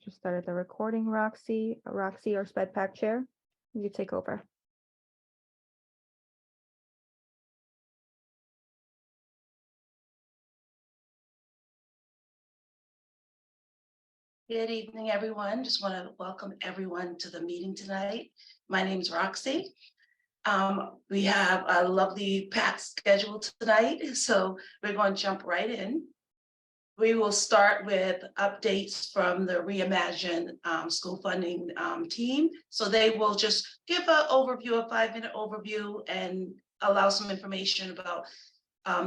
Just started the recording, Roxi or SpEdPAC Chair. You take over. Good evening, everyone. Just want to welcome everyone to the meeting tonight. My name is Roxi. We have a lovely packed schedule tonight, so we're going to jump right in. We will start with updates from the ReImagine school funding team. So they will just give an overview, a 5-minute overview, and allow some information about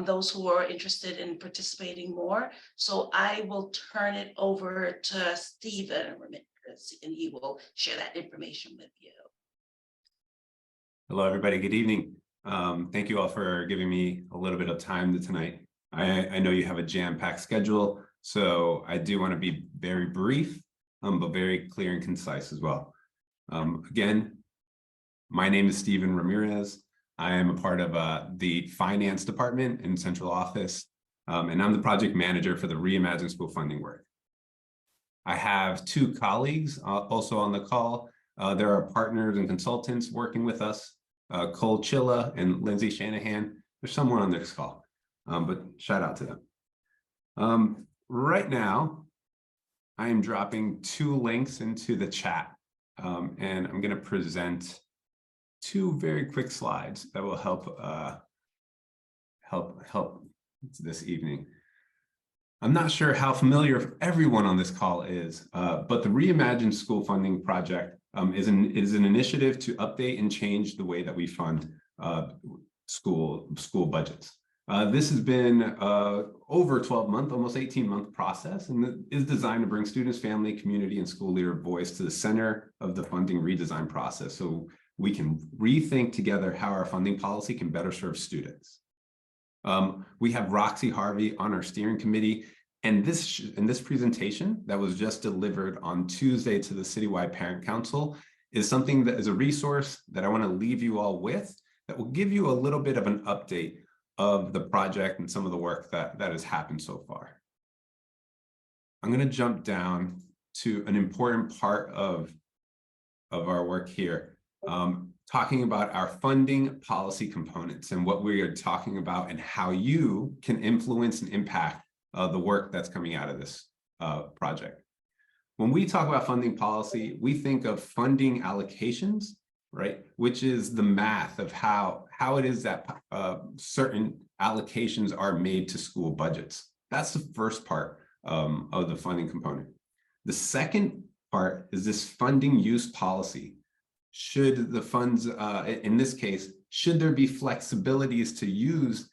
those who are interested in participating more. So I will turn it over to Stephen Ramirez, and he will share that information with you. Hello, everybody. Good evening. Thank you all for giving me a little bit of time tonight. I know you have a jam-packed schedule, so I do want to be very brief, but very clear and concise as well. Again, my name is Stephen Ramirez. I am a part of the finance department in central office, and I'm the project manager for the ReImagine school funding work. I have 2 colleagues also on the call. There are partners and consultants working with us, Cole Chilla and Lindsay Shanahan. There's someone on this call, but shout out to them. Right now, I am dropping 2 links into the chat, and I'm going to present 2 very quick slides that will help this evening. I'm not sure how familiar everyone on this call is, but the ReImagine School Funding Project is an initiative to update and change the way that we fund school budgets. This has been over 12-month, almost 18-month process, and is designed to bring students, family, community, and school leader voice to the center of the funding redesign process, so we can rethink together how our funding policy can better serve students. We have Roxi Harvey on our steering committee, and this presentation that was just delivered on Tuesday to the Citywide Parent Council is something that is a resource that I want to leave you all with that will give you a little bit of an update of the project and some of the work that has happened so far. I'm going to jump down to an important part of our work here, talking about our funding policy components and what we are talking about and how you can influence and impact the work that's coming out of this project. When we talk about funding policy, we think of funding allocations, right? Which is the math of how it is that certain allocations are made to school budgets. That's the first part of the funding component. The second part is this funding use policy. Should the funds, in this case, should there be flexibilities to use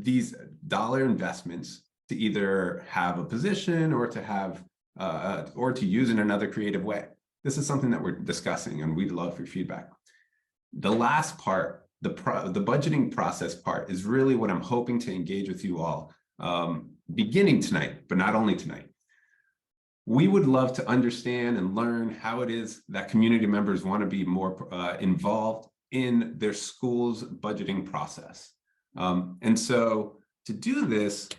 these dollar investments to either have a position or to have, or to use in another creative way? This is something that we're discussing, and we'd love your feedback. The last part, the budgeting process part, is really what I'm hoping to engage with you all beginning tonight, but not only tonight. We would love to understand and learn how it is that community members want to be more involved in their school's budgeting process. And so to do this,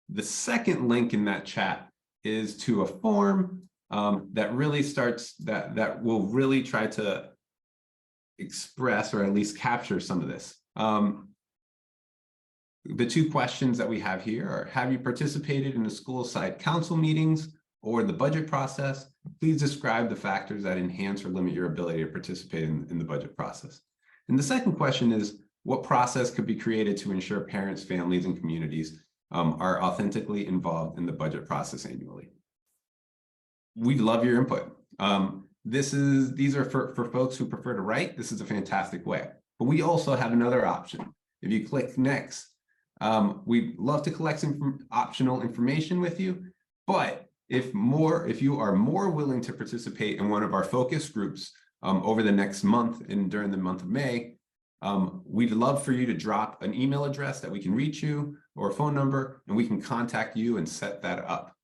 the second link in that chat is to a form that really starts, that will really try to express or at least capture some of this. The 2 questions that we have here are: have you participated in the school side council meetings or the budget process? Please describe the factors that enhance or limit your ability to participate in the budget process. And the second question is, what process could be created to ensure parents, families, and communities are authentically involved in the budget process annually? We'd love your input. These are for folks who prefer to write. This is a fantastic way. But we also have another option. If you click next, we'd love to collect some optional information with you. But if you are more willing to participate in one of our focus groups over the next month and during the month of May, we'd love for you to drop an email address that we can reach you, or a phone number, and we can contact you and set that up.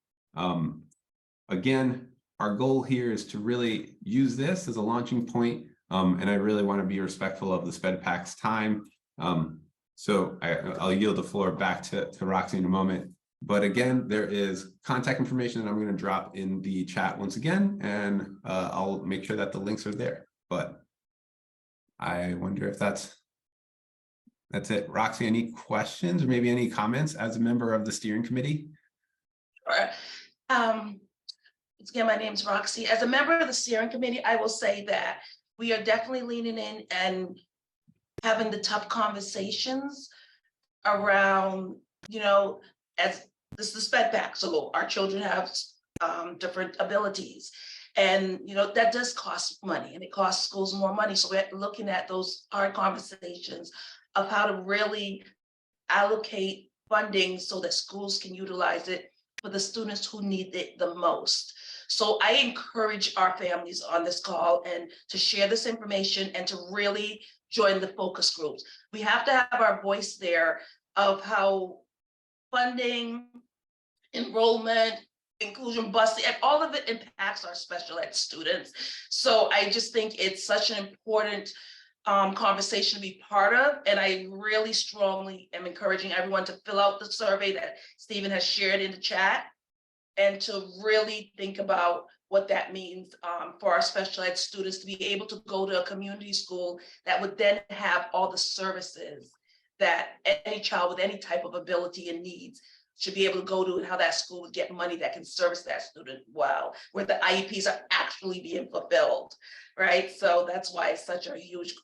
Again, our goal here is to really use this as a launching point, and I really want to be respectful of the SpEdPAC's time. So I'll yield the floor back to Roxi in a moment. But again, there is contact information that I'm going to drop in the chat once again, and I'll make sure that the links are there. But I wonder if that's it. Roxy, any questions or maybe any comments as a member of the steering committee? Sure. Again, my name is Roxy. As a member of the steering committee, I will say that we are definitely leaning in and having the tough conversations around, as this is SpEdPAC, so our children have different abilities. And, that does cost money, and it costs schools more money. So we're looking at those hard conversations of how to really allocate funding so that schools can utilize it for the students who need it the most. So I encourage our families on this call and to share this information and to really join the focus groups. We have to have our voice there of how funding, enrollment, inclusion, busing, and all of it impacts our special ed students. So I just think it's such an important conversation to be part of. And I really strongly am encouraging everyone to fill out the survey that Stephen has shared in the chat and to really think about what that means for our special ed students to be able to go to a community school that would then have all the services that any child with any type of ability and needs should be able to go to, and how that school would get money that can service that student well, where the IEPs are actually being fulfilled, right? So that's why it's such a huge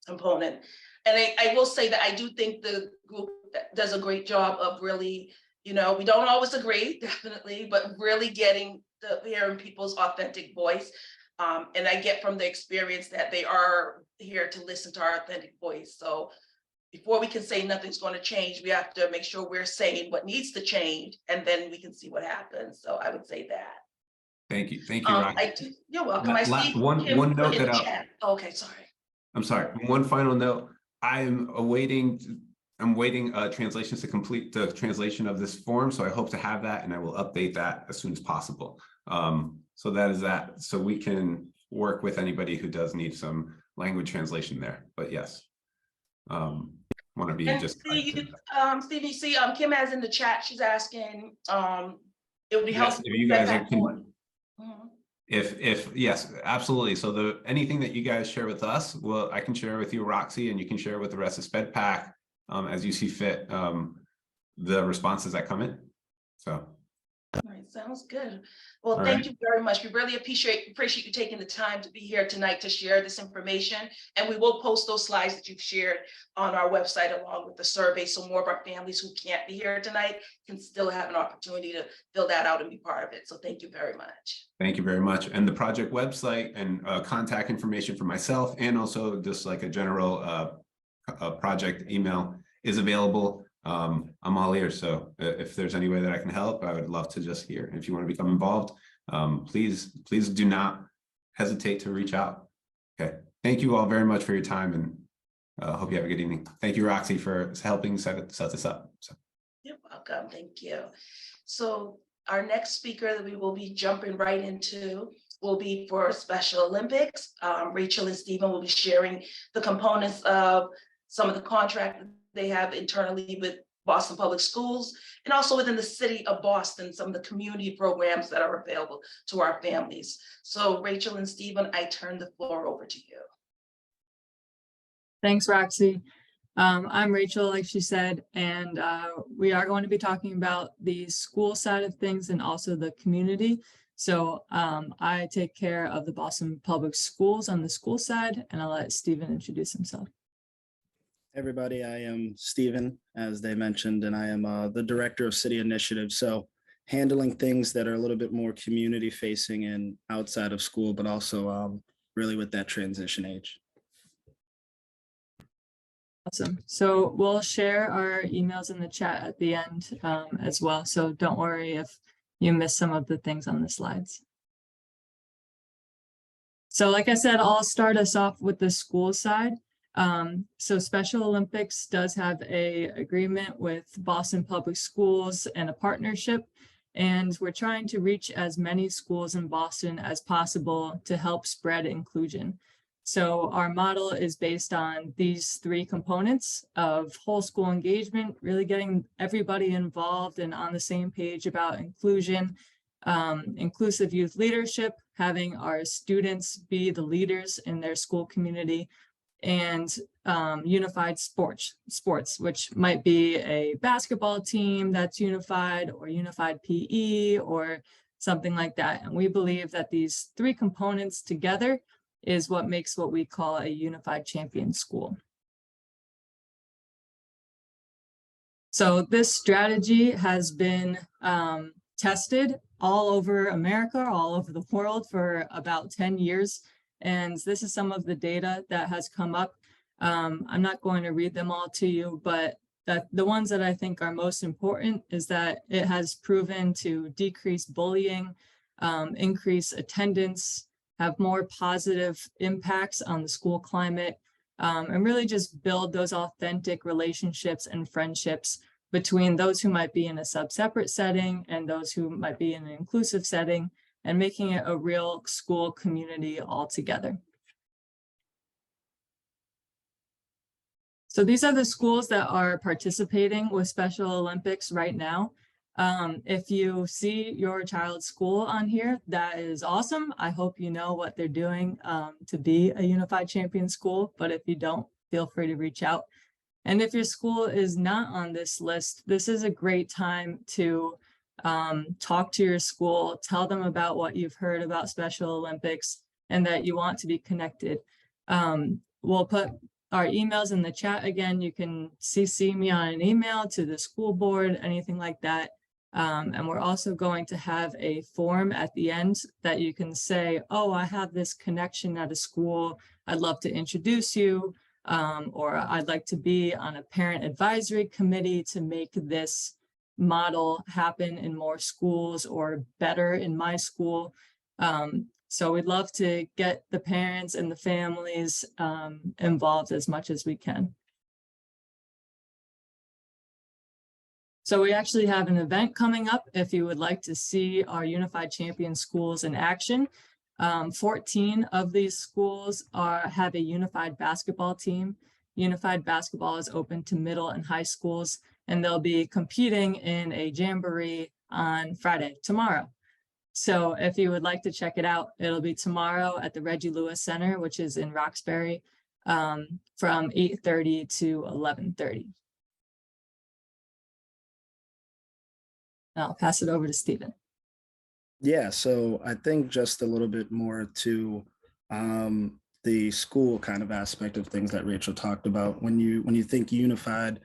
component. And I will say that I do think the group does a great job of really, we don't always agree, definitely, but really getting to hearing people's authentic voice. And I get from the experience that they are here to listen to our authentic voice. So before we can say nothing's going to change, we have to make sure we're saying what needs to change, and then we can see what happens. So I would say that. Thank you, Roxy. You're welcome. I see one note that okay, sorry. I'm sorry. One final note. I'm waiting translations to complete the translation of this form. So I hope to have that, and I will update that as soon as possible. So that is that. So we can work with anybody who does need some language translation there. But yes, want to be and just. Steve, you see, Kim has in the chat. She's asking, it would be helpful if you guys can. If yes, absolutely. So anything that you guys share with us, well, I can share with you, Roxy, and you can share with the rest of SpEdPAC as you see fit, the responses that come in. So. All right, sounds good. Well, thank you very much. We really appreciate you taking the time to be here tonight to share this information. And we will post those slides that you've shared on our website along with the survey, so more of our families who can't be here tonight can still have an opportunity to fill that out and be part of it. So thank you very much. Thank you very much. And the project website and contact information for myself, and also just like a general project email is available. I'm all ears. So if there's any way that I can help, I would love to just hear. If you want to become involved, please do not hesitate to reach out. Okay. Thank you all very much for your time, and hope you have a good evening. Thank you, Roxy, for helping set this up. So. You're welcome. Thank you. So our next speaker that we will be jumping right into will be for Special Olympics. Rachel and Stephen will be sharing the components of some of the contract they have internally with Boston Public Schools, and also within the city of Boston, some of the community programs that are available to our families. So Rachel and Stephen, I turn the floor over to you. Thanks, Roxy. I'm Rachel, like she said, and we are going to be talking about the school side of things and also the community. So I take care of the Boston Public Schools on the school side, and I'll let Stephen introduce himself. Everybody, I am Stephen, as they mentioned, and I am the director of city initiatives. So handling things that are a little bit more community facing and outside of school, but also really with that transition age. Awesome. So we'll share our emails in the chat at the end as well. So don't worry if you miss some of the things on the slides. So like I said, I'll start us off with the school side. So Special Olympics does have an agreement with Boston Public Schools and a partnership, and we're trying to reach as many schools in Boston as possible to help spread inclusion. So our model is based on these three components of whole school engagement, really getting everybody involved and on the same page about inclusion, inclusive youth leadership, having our students be the leaders in their school community, and unified sports, which might be a basketball team that's unified, or unified PE, or something like that. And we believe that these three components together is what makes what we call a unified champion school. So this strategy has been tested all over America, all over the world for about 10 years. And this is some of the data that has come up. I'm not going to read them all to you, but the ones that I think are most important is that it has proven to decrease bullying, increase attendance, have more positive impacts on the school climate, and really just build those authentic relationships and friendships between those who might be in a sub-separate setting and those who might be in an inclusive setting, and making it a real school community altogether. So these are the schools that are participating with Special Olympics right now. If you see your child's school on here, that is awesome. I hope you know what they're doing to be a unified champion school, but if you don't, feel free to reach out. And if your school is not on this list, this is a great time to talk to your school, tell them about what you've heard about Special Olympics and that you want to be connected. We'll put our emails in the chat again. You can CC me on an email to the school board, anything like that. And we're also going to have a form at the end that you can say, oh, I have this connection at a school. I'd love to introduce you, or I'd like to be on a parent advisory committee to make this model happen in more schools or better in my school. So we'd love to get the parents and the families involved as much as we can. So we actually have an event coming up if you would like to see our Unified Champion schools in action. 14 of these schools have a unified basketball team. Unified basketball is open to middle and high schools, and they'll be competing in a jamboree on Friday, tomorrow. So if you would like to check it out, it'll be tomorrow at the Reggie Lewis Center, which is in Roxbury, from 8:30 to 11:30. I'll pass it over to Stephen. Yeah, so I think just a little bit more to the school kind of aspect of things that Rachel talked about. When you think unified,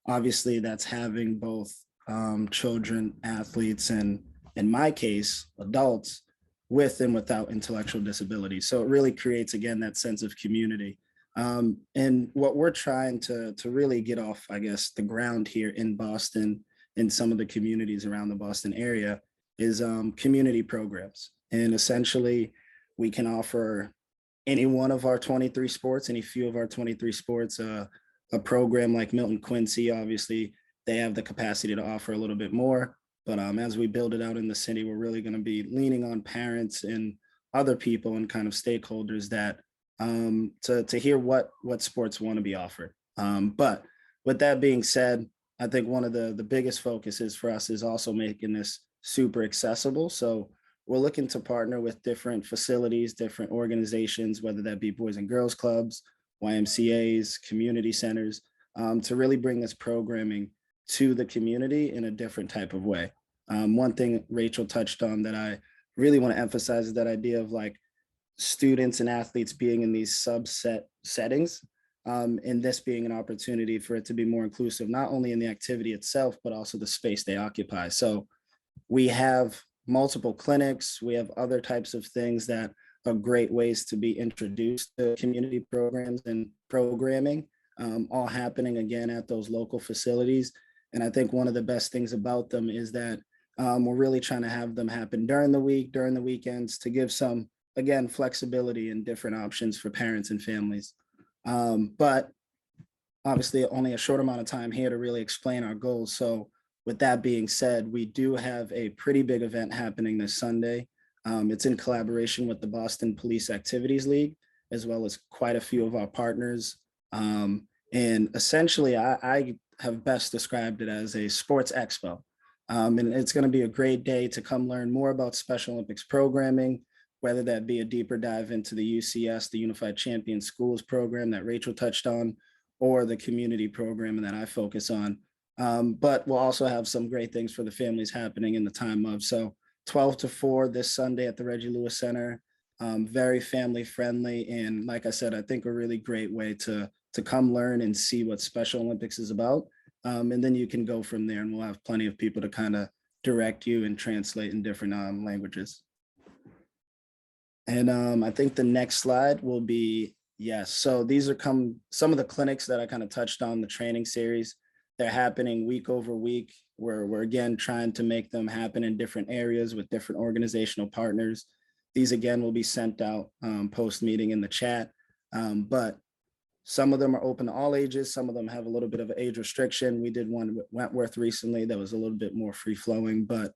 obviously that's having both children, athletes, and in my case, adults with and without intellectual disability. So it really creates, again, that sense of community. And what we're trying to really get off, I guess, the ground here in Boston, in some of the communities around the Boston area, is community programs. And essentially, we can offer any one of our 23 sports, any few of our 23 sports, a program like Milton Quincy. Obviously, they have the capacity to offer a little bit more. But as we build it out in the city, we're really going to be leaning on parents and other people and kind of stakeholders that to hear what sports want to be offered. But with that being said, I think one of the biggest focuses for us is also making this super accessible. So we're looking to partner with different facilities, different organizations, whether that be Boys and Girls Clubs, YMCAs, community centers, to really bring this programming to the community in a different type of way. One thing Rachel touched on that I really want to emphasize is that idea of like students and athletes being in these subset settings, and this being an opportunity for it to be more inclusive, not only in the activity itself, but also the space they occupy. So we have multiple clinics, we have other types of things that are great ways to be introduced to community programs and programming, all happening again at those local facilities. And I think one of the best things about them is that we're really trying to have them happen during the week, during the weekends, to give some, again, flexibility and different options for parents and families. But obviously only a short amount of time here to really explain our goals. So with that being said, we do have a pretty big event happening this Sunday. It's in collaboration with the Boston Police Activities League. as well as quite a few of our partners. And essentially, I have best described it as a sports expo. And it's going to be a great day to come learn more about Special Olympics programming, whether that be a deeper dive into the UCS, the Unified Champion Schools program that Rachel touched on, or the community program that I focus on. But we'll also have some great things for the families happening in the time of. So 12 to 4 this Sunday at the Reggie Lewis Center. Very family friendly. And like I said, I think a really great way to come learn and see what Special Olympics is about. And then you can go from there, and we'll have plenty of people to kind of direct you and translate in different languages. And I think the next slide will be, yes. So these are some of the clinics that I kind of touched on, the training series. They're happening week over week. We're again trying to make them happen in different areas with different organizational partners. These again will be sent out post meeting in the chat, but some of them are open to all ages. Some of them have a little bit of an age restriction. We did one with Wentworth recently that was a little bit more free flowing, but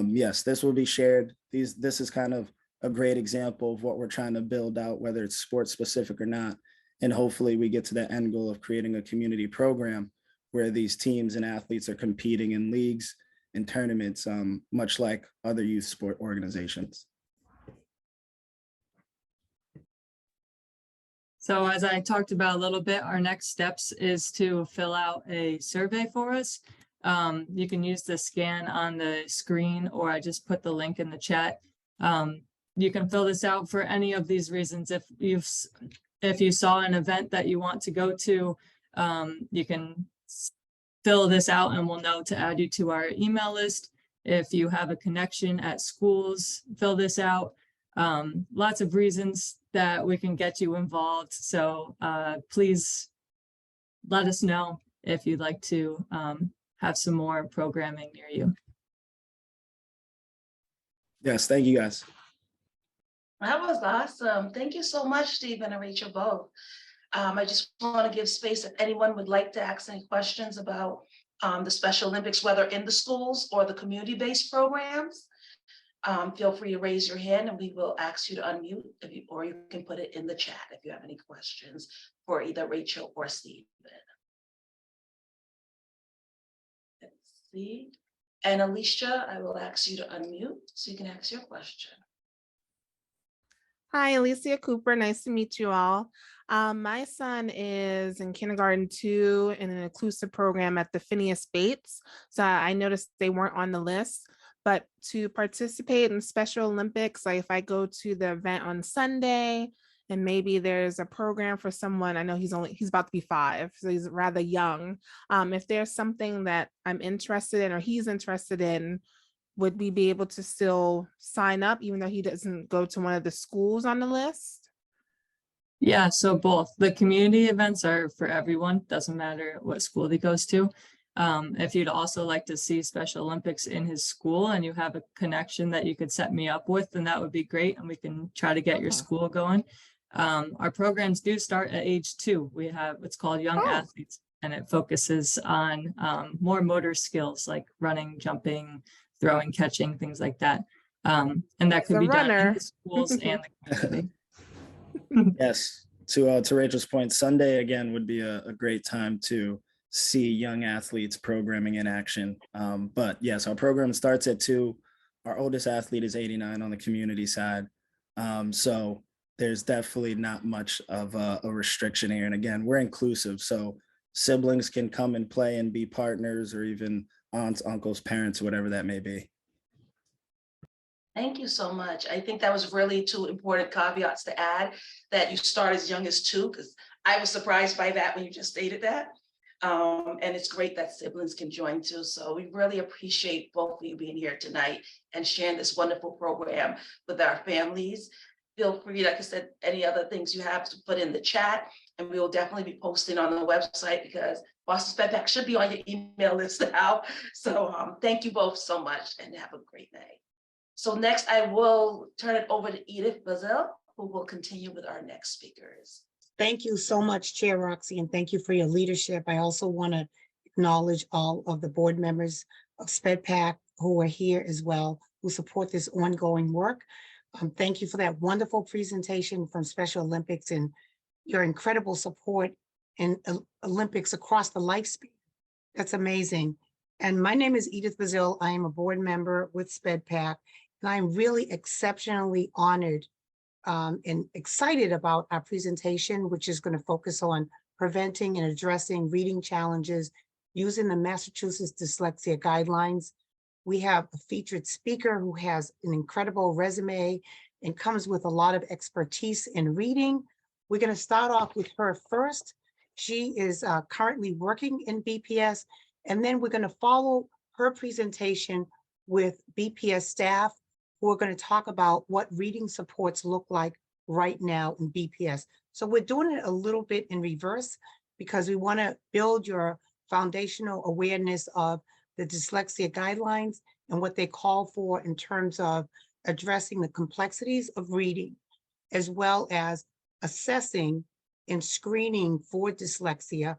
yes, this will be shared. This is kind of a great example of what we're trying to build out, whether it's sports specific or not. And hopefully we get to that end goal of creating a community program where these teams and athletes are competing in leagues and tournaments, much like other youth sport organizations. So as I talked about a little bit, our next steps is to fill out a survey for us. You can use the scan on the screen, or I just put the link in the chat. You can fill this out for any of these reasons. If you saw an event that you want to go to, you can fill this out and we'll know to add you to our email list. If you have a connection at schools, fill this out. Lots of reasons that we can get you involved. So please let us know if you'd like to have some more programming near you. Yes, thank you guys. That was awesome. Thank you so much, Stephen and Rachel both. I just want to give space if anyone would like to ask any questions about the Special Olympics, whether in the schools or the community-based programs. Feel free to raise your hand and we will ask you to unmute, or you can put it in the chat if you have any questions for either Rachel or Stephen. Let's see. And Alicia, I will ask you to unmute so you can ask your question. Hi, Alicia Cooper. Nice to meet you all. My son is in kindergarten 2 in an inclusive program at the Phineas Bates. So I noticed they weren't on the list, but to participate in Special Olympics, like if I go to the event on Sunday and maybe there's a program for someone, I know he's about to be 5, so he's rather young. If there's something that I'm interested in or he's interested in, would we be able to still sign up even though he doesn't go to one of the schools on the list? Yeah, so both. The community events are for everyone, doesn't matter what school he goes to. If you'd also like to see Special Olympics in his school and you have a connection that you could set me up with, then that would be great. And we can try to get your school going. Our programs do start at age 2. We have what's called Young Athletes, and it focuses on more motor skills like running, jumping, throwing, catching, things like that. And that could be done in the schools and the community. Yes, to Rachel's point, Sunday again would be a great time to see young athletes programming in action. But yes, our program starts at 2. Our oldest athlete is 89 on the community side. So there's definitely not much of a restriction here. And again, we're inclusive. So siblings can come and play and be partners, or even aunts, uncles, parents, whatever that may be. Thank you so much. I think that was really 2 important caveats to add, that you start as young as 2, because I was surprised by that when you just stated that. And it's great that siblings can join too. So we really appreciate both of you being here tonight and sharing this wonderful program with our families. Feel free, like I said, any other things you have to put in the chat, and we will definitely be posting on the website because Boston SpEdPAC should be on your email list now. So thank you both so much and have a great night. So next I will turn it over to Edith Bazile, who will continue with our next speakers. Thank you so much, Chair Roxi, and thank you for your leadership. I also want to acknowledge all of the board members of SpEdPAC who are here as well, who support this ongoing work. Thank you for that wonderful presentation from Special Olympics and your incredible support in Olympics across the lifespan. That's amazing. And my name is Edith Bazile. I am a board member with SpEdPAC, and I'm really exceptionally honored and excited about our presentation, which is going to focus on preventing and addressing reading challenges using the Massachusetts Dyslexia Guidelines. We have a featured speaker who has an incredible resume and comes with a lot of expertise in reading. We're going to start off with her first. She is currently working in BPS, and then we're going to follow her presentation with BPS staff who are going to talk about what reading supports look like right now in BPS. So we're doing it a little bit in reverse because we want to build your foundational awareness of the dyslexia guidelines and what they call for in terms of addressing the complexities of reading, as well as assessing and screening for dyslexia,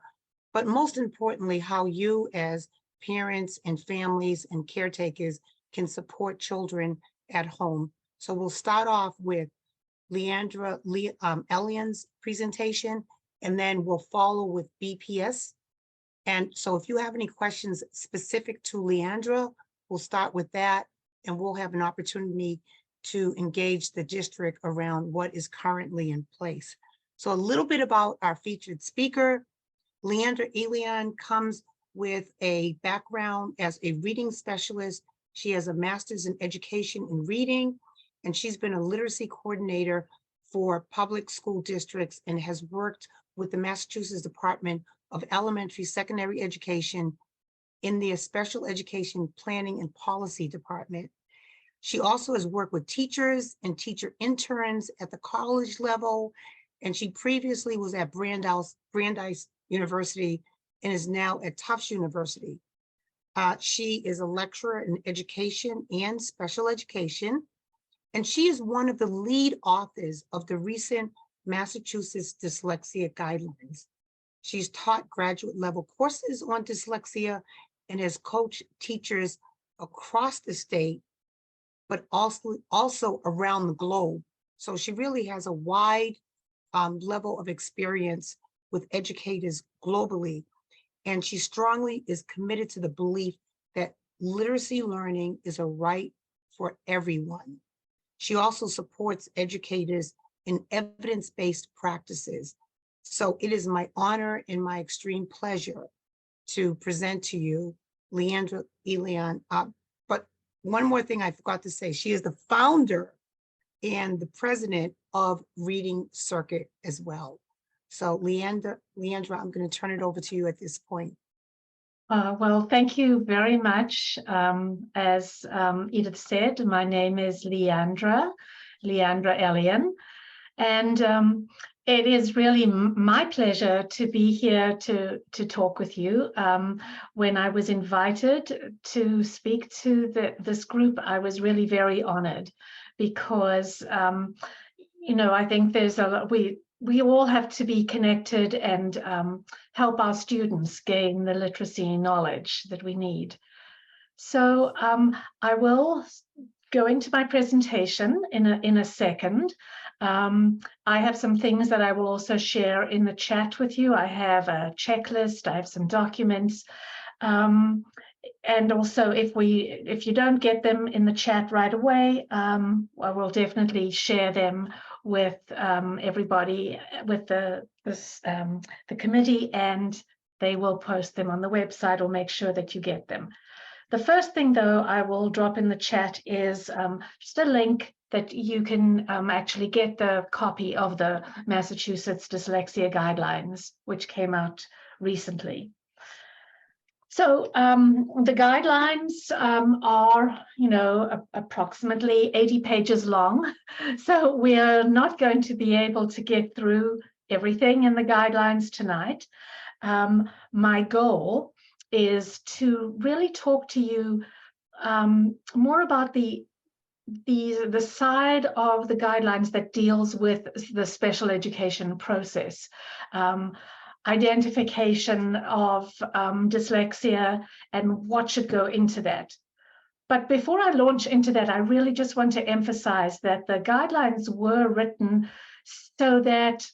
but most importantly, how you as parents and families and caretakers can support children at home. So we'll start off with Leandra Elion's presentation, and then we'll follow with BPS. And so if you have any questions specific to Leandra, we'll start with that, and we'll have an opportunity to engage the district around what is currently in place. So a little bit about our featured speaker. Leandra Elion comes with a background as a reading specialist. She has a master's in education in reading, and she's been a literacy coordinator for public school districts and has worked with the Massachusetts Department of Elementary Secondary Education in their Special Education Planning and Policy Department. She also has worked with teachers and teacher interns at the college level, and she previously was at Brandeis University and is now at Tufts University. She is a lecturer in education and special education, and she is one of the lead authors of the recent Massachusetts Dyslexia Guidelines. She's taught graduate level courses on dyslexia and has coached teachers across the state, but also around the globe. So she really has a wide level of experience with educators globally. And she strongly is committed to the belief that literacy learning is a right for everyone. She also supports educators in evidence-based practices. So it is my honor and my extreme pleasure to present to you Leandra Elion. But one more thing I forgot to say, she is the founder and the president of Reading Circuit as well. So Leandra, I'm going to turn it over to you at this point. Well, thank you very much. As Edith said, my name is Leandra Elion, and it is really my pleasure to be here to talk with you. When I was invited to speak to this group, I was really very honored because, you know, I think there's a lot, we all have to be connected and help our students gain the literacy knowledge that we need. So I will go into my presentation in a second. I have some things that I will also share in the chat with you. I have a checklist, I have some documents. And also if you don't get them in the chat right away, I will definitely share them with everybody, with the committee, and they will post them on the website or make sure that you get them. The first thing, though, I will drop in the chat is just a link that you can actually get the copy of the Massachusetts Dyslexia Guidelines, which came out recently. So the guidelines are, you know, approximately 80 pages long. So we're not going to be able to get through everything in the guidelines tonight. My goal is to really talk to you more about the side of the guidelines that deals with the special education process. Identification of dyslexia and what should go into that. But before I launch into that, I really just want to emphasize that the guidelines were written so that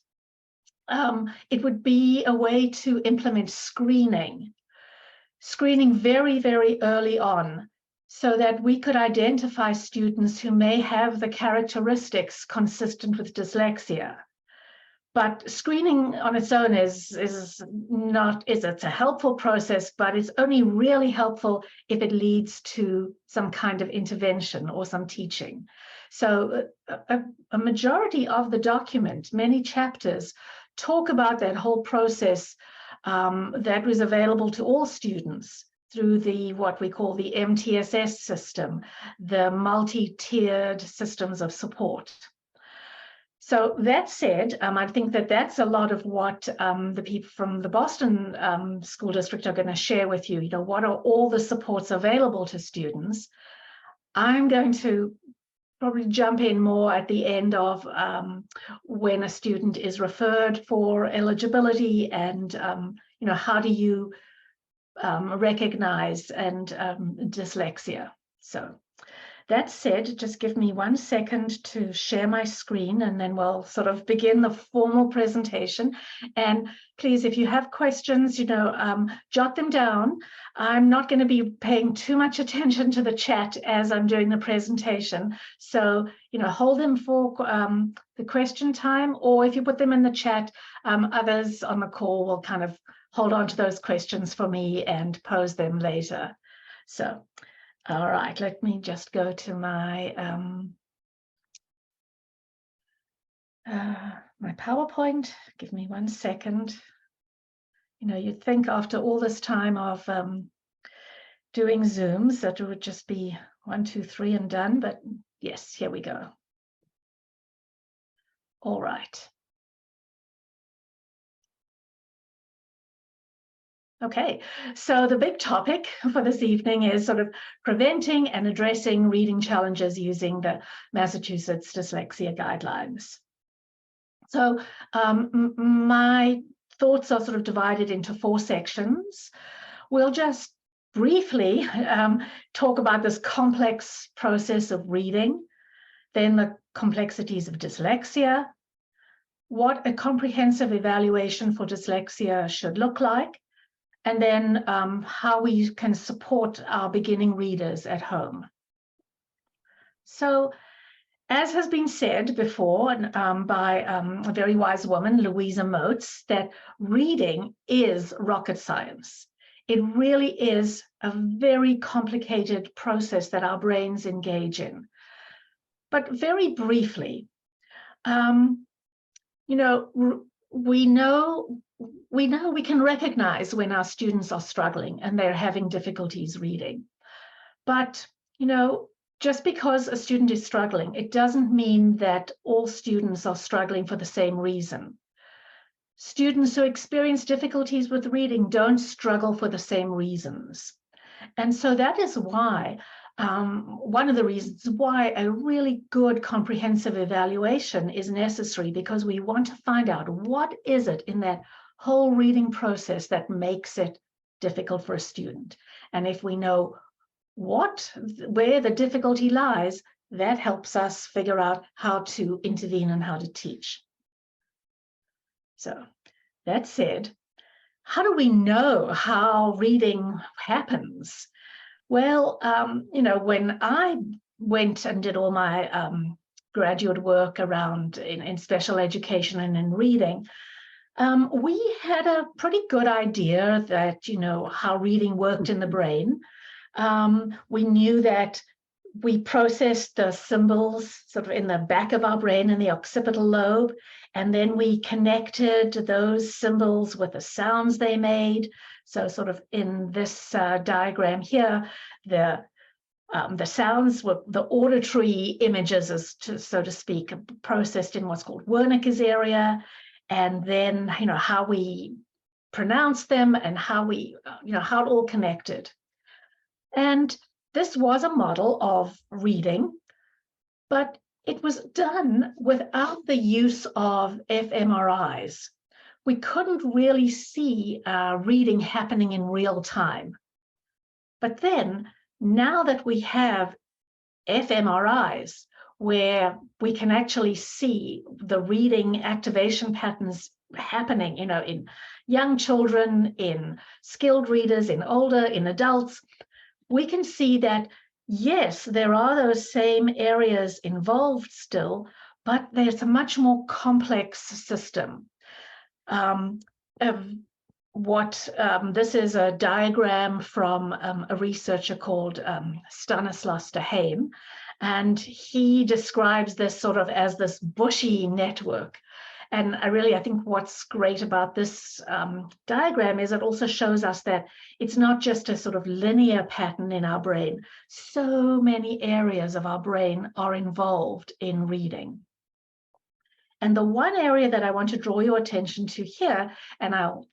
it would be a way to implement screening very, very early on, so that we could identify students who may have the characteristics consistent with dyslexia. But screening on its own it's a helpful process, but it's only really helpful if it leads to some kind of intervention or some teaching. So a majority of the document, many chapters, talk about that whole process that was available to all students through what we call the MTSS system, the multi-tiered systems of support. So that said, I think that that's a lot of what the people from the Basden School District are going to share with you. You know, what are all the supports available to students? I'm going to probably jump in more at the end of when a student is referred for eligibility and, you know, how do you recognize and dyslexia. So that said, just give me 1 second to share my screen and then we'll sort of begin the formal presentation. And please, if you have questions, you know, jot them down. I'm not going to be paying too much attention to the chat as I'm doing the presentation. So, you know, hold them for the question time, or if you put them in the chat, others on the call will kind of hold on to those questions for me and pose them later. So, all right, let me just go to my my PowerPoint. Give me 1 second. You know, you'd think after all this time of doing Zooms that it would just be 1, 2, 3 and done, but yes, here we go. All right. Okay, so the big topic for this evening is sort of preventing and addressing reading challenges using the Massachusetts Dyslexia Guidelines. So my thoughts are sort of divided into 4 sections. We'll just briefly talk about this complex process of reading, then the complexities of dyslexia, what a comprehensive evaluation for dyslexia should look like, and then how we can support our beginning readers at home. So, as has been said before by a very wise woman, Louisa Moats, that reading is rocket science. It really is a very complicated process that our brains engage in. But very briefly, you know, we can recognize when our students are struggling and they're having difficulties reading. But, you know, just because a student is struggling, it doesn't mean that all students are struggling for the same reason. Students who experience difficulties with reading don't struggle for the same reasons. And so that is why, one of the reasons why a really good comprehensive evaluation is necessary, because we want to find out what is it in that whole reading process that makes it difficult for a student. And if we know where the difficulty lies, that helps us figure out how to intervene and how to teach. So that said, how do we know how reading happens? Well, you know, when I went and did all my graduate work around in special education and in reading, we had a pretty good idea that, you know, how reading worked in the brain. We knew that we processed the symbols sort of in the back of our brain in the occipital lobe, and then we connected those symbols with the sounds they made. So sort of in this diagram here, the sounds were the auditory images, so to speak, processed in what's called Wernicke's area, and then, you know, how we pronounce them and how we, you know, how it all connected. And this was a model of reading, but it was done without the use of fMRIs. We couldn't really see reading happening in real time. But then now that we have fMRIs, where we can actually see the reading activation patterns happening, in young children, in skilled readers, in adults, we can see that, yes, there are those same areas involved still, but there's a much more complex system. This is a diagram from a researcher called Stanislas de Heem, and he describes this sort of as this bushy network. And I think what's great about this diagram is it also shows us that it's not just a sort of linear pattern in our brain. So many areas of our brain are involved in reading. And the one area that I want to draw your attention to here, and I'll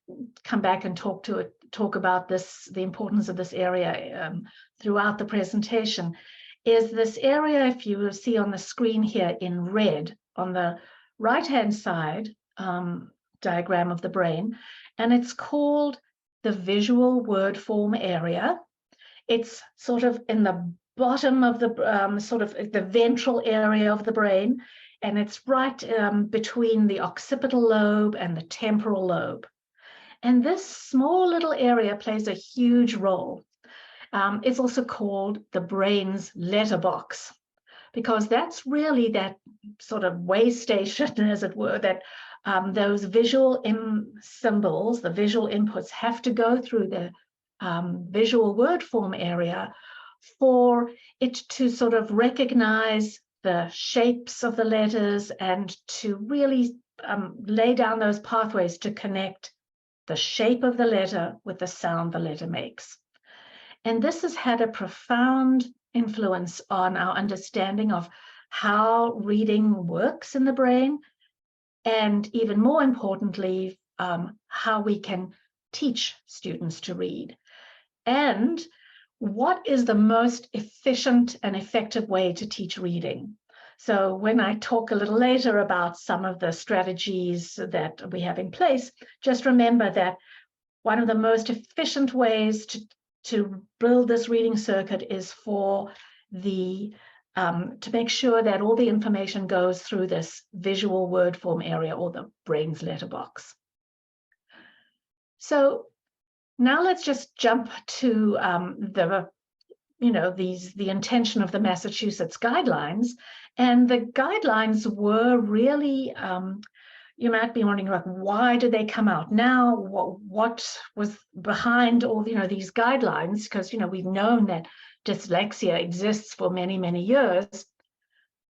come back and talk about this, the importance of this area throughout the presentation, is this area, if you will see on the screen here in red, on the right-hand side diagram of the brain, and it's called the visual word form area. It's sort of in the bottom of the sort of the ventral area of the brain, and it's right between the occipital lobe and the temporal lobe. And this small little area plays a huge role. It's also called the brain's letterbox, because that's really that sort of way station, as it were, that those visual symbols, the visual inputs, have to go through the visual word form area for it to sort of recognize the shapes of the letters and to really lay down those pathways to connect the shape of the letter with the sound the letter makes. And this has had a profound influence on our understanding of how reading works in the brain, and even more importantly, how we can teach students to read. And what is the most efficient and effective way to teach reading? So when I talk a little later about some of the strategies that we have in place, just remember that one of the most efficient ways to build this reading circuit is for to make sure that all the information goes through this visual word form area, or the brain's letterbox. So now let's just jump to the intention of the Massachusetts guidelines. And the guidelines were really, you might be wondering, like, why did they come out now? What was behind all these guidelines? Because we've known that dyslexia exists for many, many years.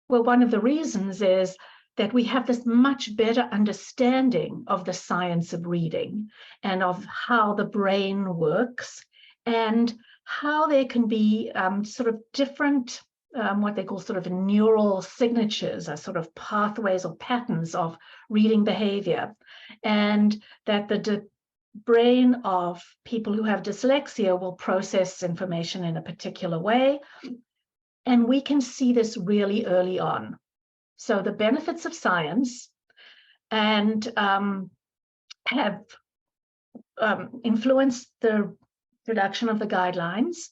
Well, one of the reasons is that we have this much better understanding of the science of reading and of how the brain works, and how there can be sort of different, what they call sort of neural signatures, or sort of pathways or patterns of reading behavior, and that the brain of people who have dyslexia will process information in a particular way. And we can see this really early on. So the benefits of science and have influenced the production of the guidelines.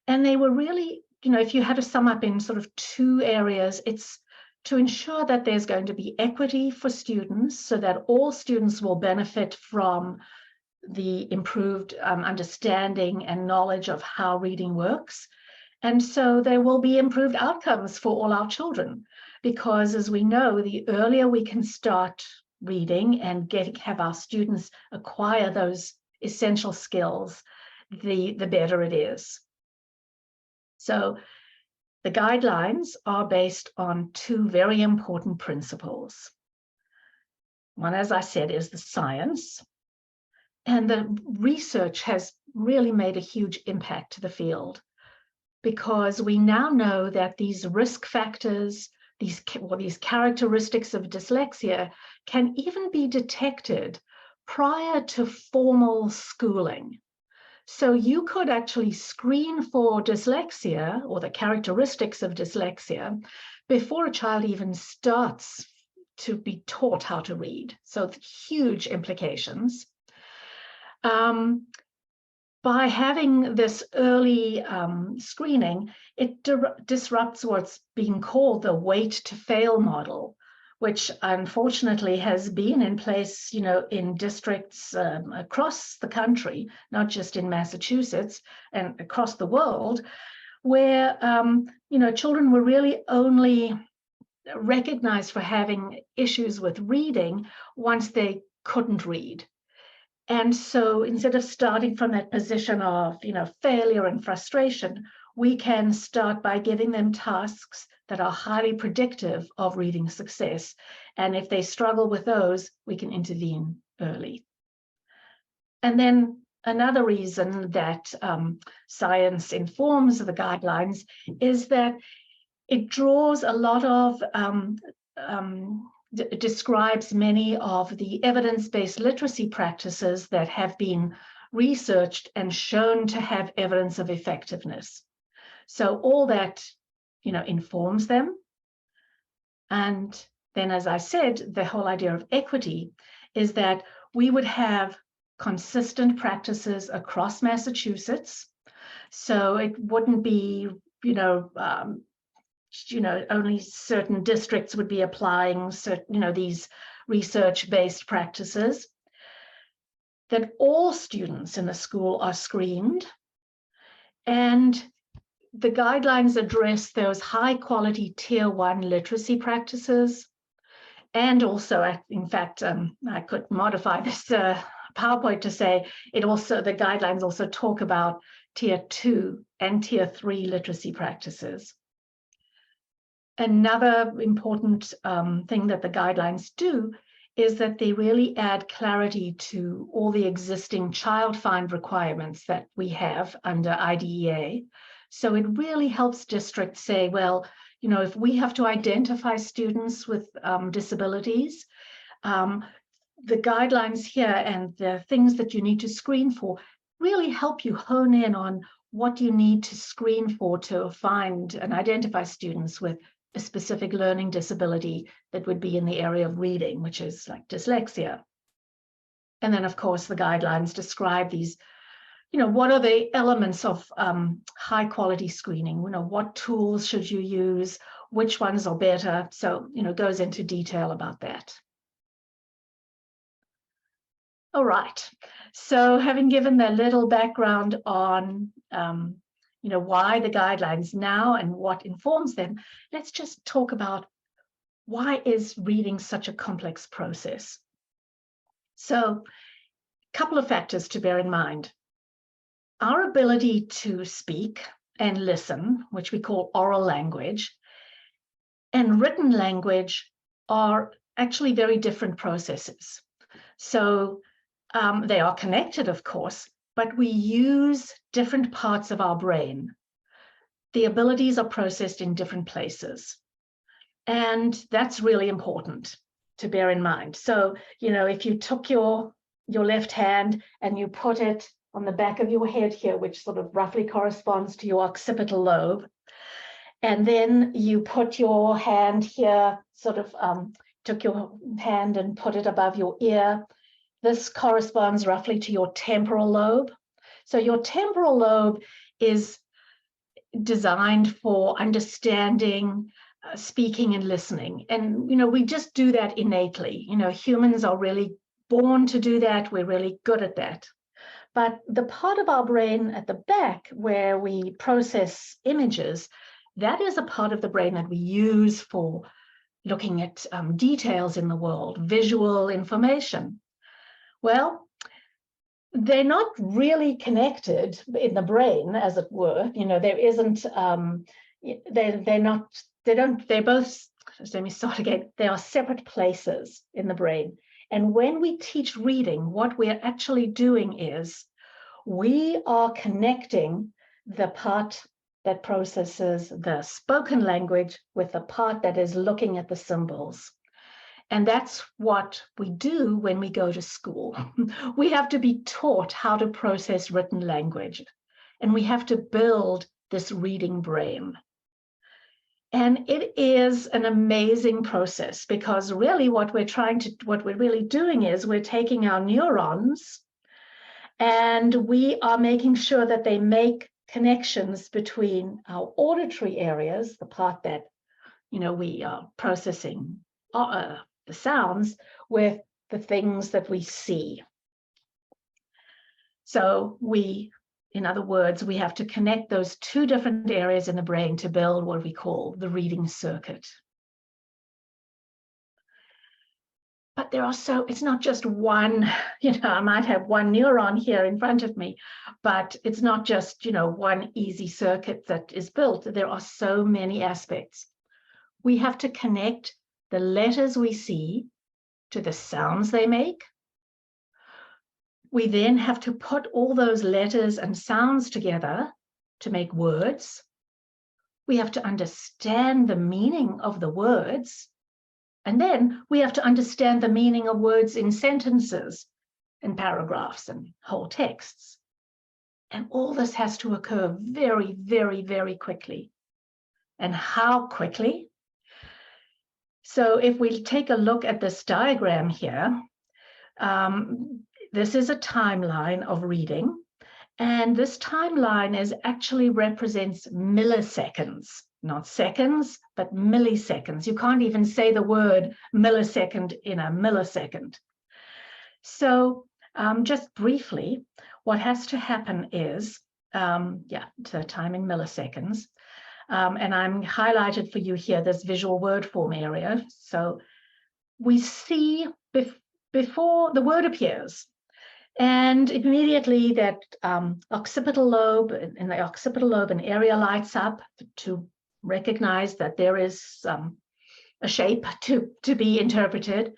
And they were really, if you had to sum up in sort of two areas, it's to ensure that there's going to be equity for students, so that all students will benefit from the improved understanding and knowledge of how reading works. And so there will be improved outcomes for all our children, because as we know, the earlier we can start reading and have our students acquire those essential skills, the better it is. So the guidelines are based on two very important principles. One, as I said, is the science. And the research has really made a huge impact to the field, because we now know that these risk factors, these characteristics of dyslexia, can even be detected prior to formal schooling. So you could actually screen for dyslexia, or the characteristics of dyslexia, before a child even starts to be taught how to read. So huge implications. by having this early screening, it disrupts what's being called the wait to fail model, which unfortunately has been in place, in districts across the country, not just in Massachusetts and across the world, where, children were really only recognized for having issues with reading once they couldn't read. And so instead of starting from that position of, failure and frustration, we can start by giving them tasks that are highly predictive of reading success. And if they struggle with those, we can intervene early. And then another reason that science informs the guidelines is that it draws a lot of describes many of the evidence-based literacy practices that have been researched and shown to have evidence of effectiveness. So all that, informs them. And then, as I said, the whole idea of equity is that we would have consistent practices across Massachusetts. So it wouldn't be, only certain districts would be applying certain, these research-based practices, that all students in the school are screened, and the guidelines address those high-quality Tier 1 literacy practices. And also, in fact, I could modify this PowerPoint to say the guidelines also talk about Tier 2 and Tier 3 literacy practices. Another important thing that the guidelines do is that they really add clarity to all the existing child find requirements that we have under IDEA. So it really helps districts say, well, if we have to identify students with disabilities, the guidelines here and the things that you need to screen for really help you hone in on what you need to screen for to find and identify students with a specific learning disability that would be in the area of reading, which is like dyslexia. And then, of course, the guidelines describe these, what are the elements of high quality screening? What tools should you use? Which ones are better? So, goes into detail about that. All right. So having given that little background on why the guidelines now and what informs them, let's just talk about why is reading such a complex process. So a couple of factors to bear in mind. Our ability to speak and listen, which we call oral language, and written language are actually very different processes. So they are connected, of course, but we use different parts of our brain. The abilities are processed in different places. And that's really important to bear in mind. So, if you took your left hand and you put it on the back of your head here, which sort of roughly corresponds to your occipital lobe, and then you put your hand here, took your hand and put it above your ear, this corresponds roughly to your temporal lobe. So your temporal lobe is designed for understanding, speaking and listening. And, we just do that innately. Humans are really born to do that. We're really good at that. But the part of our brain at the back where we process images, that is a part of the brain that we use for looking at details in the world, visual information. Well, they're not really connected in the brain, as it were. There isn't, they're both, let me start again, they are separate places in the brain. And when we teach reading, what we're actually doing is we are connecting the part that processes the spoken language with the part that is looking at the symbols. And that's what we do when we go to school. We have to be taught how to process written language, and we have to build this reading brain. And it is an amazing process, because really what we're really doing is we're taking our neurons And we are making sure that they make connections between our auditory areas, the part that, we are processing the sounds, with the things that we see. So in other words, we have to connect those two different areas in the brain to build what we call the reading circuit. But it's not just one, I might have one neuron here in front of me, but it's not just, one easy circuit that is built. There are so many aspects. We have to connect the letters we see to the sounds they make. We then have to put all those letters and sounds together to make words. We have to understand the meaning of the words. And then we have to understand the meaning of words in sentences and paragraphs and whole texts. And all this has to occur very, very, very quickly. And how quickly? So if we take a look at this diagram here, this is a timeline of reading. And this timeline actually represents milliseconds. Not seconds, but milliseconds. You can't even say the word millisecond in a millisecond. So just briefly, what has to happen is, so time in milliseconds. And I'm highlighted for you here, this visual word form area. So we see before the word appears, and immediately that occipital lobe, in the occipital lobe, an area lights up to recognize that there is a shape to be interpreted.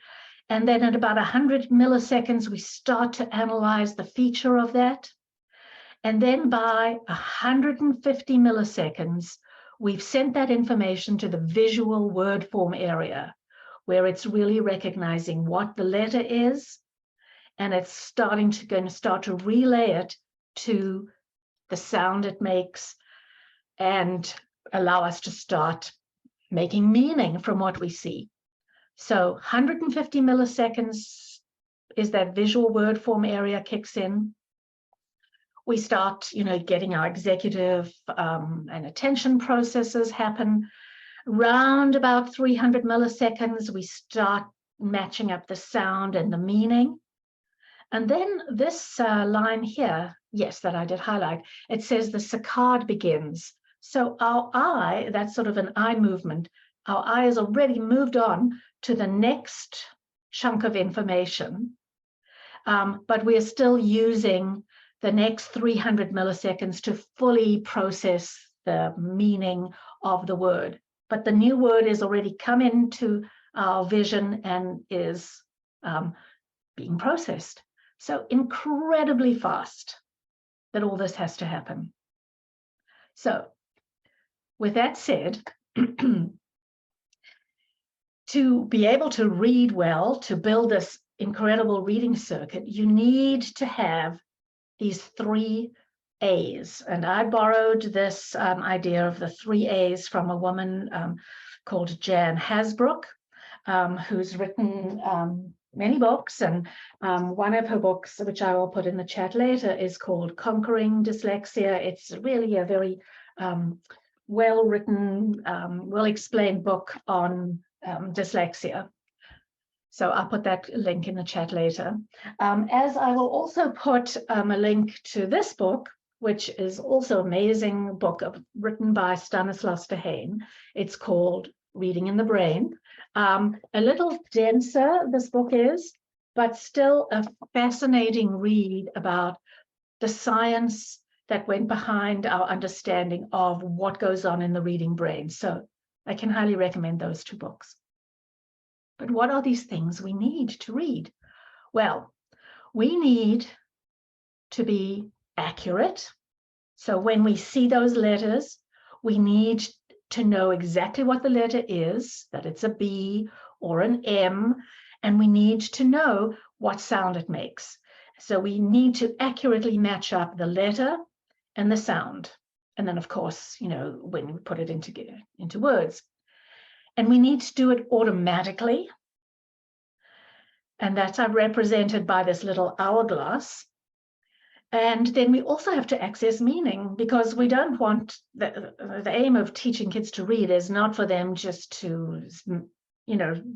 And then at about 100 milliseconds, we start to analyze the feature of that. And then by 150 milliseconds, we've sent that information to the visual word form area, where it's really recognizing what the letter is, and it's going to start to relay it to the sound it makes and allow us to start making meaning from what we see. So 150 milliseconds is that visual word form area kicks in. We start, getting our executive and attention processes happen. Round about 300 milliseconds, we start matching up the sound and the meaning. And then this line here, yes, that I did highlight, it says the saccade begins. So our eye, that's sort of an eye movement, our eye has already moved on to the next chunk of information, but we're still using the next 300 milliseconds to fully process the meaning of the word. But the new word is already come into our vision and is being processed. So incredibly fast that all this has to happen. So with that said, to be able to read well, to build this incredible reading circuit, you need to have these 3 A's. And I borrowed this idea of the 3 A's from a woman called Jan Hasbrook, who's written many books. And one of her books, which I will put in the chat later, is called Conquering Dyslexia. It's really a very well-written, well-explained book on dyslexia. So I'll put that link in the chat later. As I will also put a link to this book, which is also an amazing book written by Stanislav Stehane. It's called Reading in the Brain. A little denser, this book is, but still a fascinating read about the science that went behind our understanding of what goes on in the reading brain. So I can highly recommend those 2 books. But what are these things we need to read? Well, we need to be accurate. So when we see those letters, we need to know exactly what the letter is, that it's a B or an M, and we need to know what sound it makes. So we need to accurately match up the letter and the sound. And then, of course, when we put it into words. And we need to do it automatically. And that's represented by this little hourglass. And then we also have to access meaning, because we don't want the aim of teaching kids to read is not for them just to,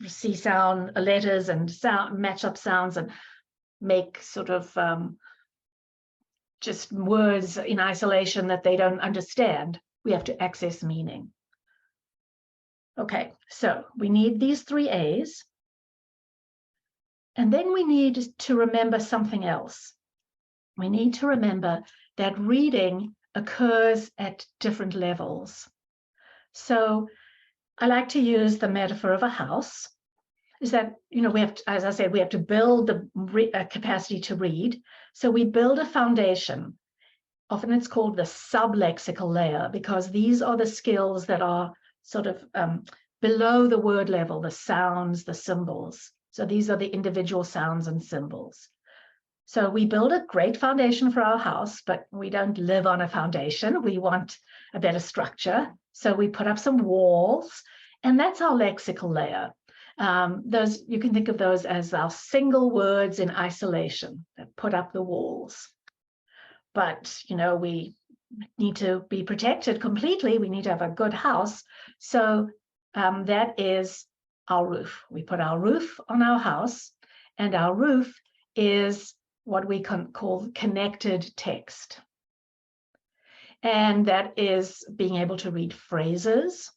see sound letters and match up sounds and make sort of just words in isolation that they don't understand. We have to access meaning. Okay, so we need these 3 A's. And then we need to remember something else. We need to remember that reading occurs at different levels. So I like to use the metaphor of a house. Is that, we have to, as I said, we have to build the capacity to read. So we build a foundation. Often it's called the sublexical layer, because these are the skills that are sort of below the word level, the sounds, the symbols. So these are the individual sounds and symbols. So we build a great foundation for our house, but we don't live on a foundation. We want a better structure. So we put up some walls, and that's our lexical layer. Those, you can think of those as our single words in isolation that put up the walls. But, we need to be protected completely. We need to have a good house. So that is our roof. We put our roof on our house, and our roof is what we can call connected text. And that is being able to read phrases,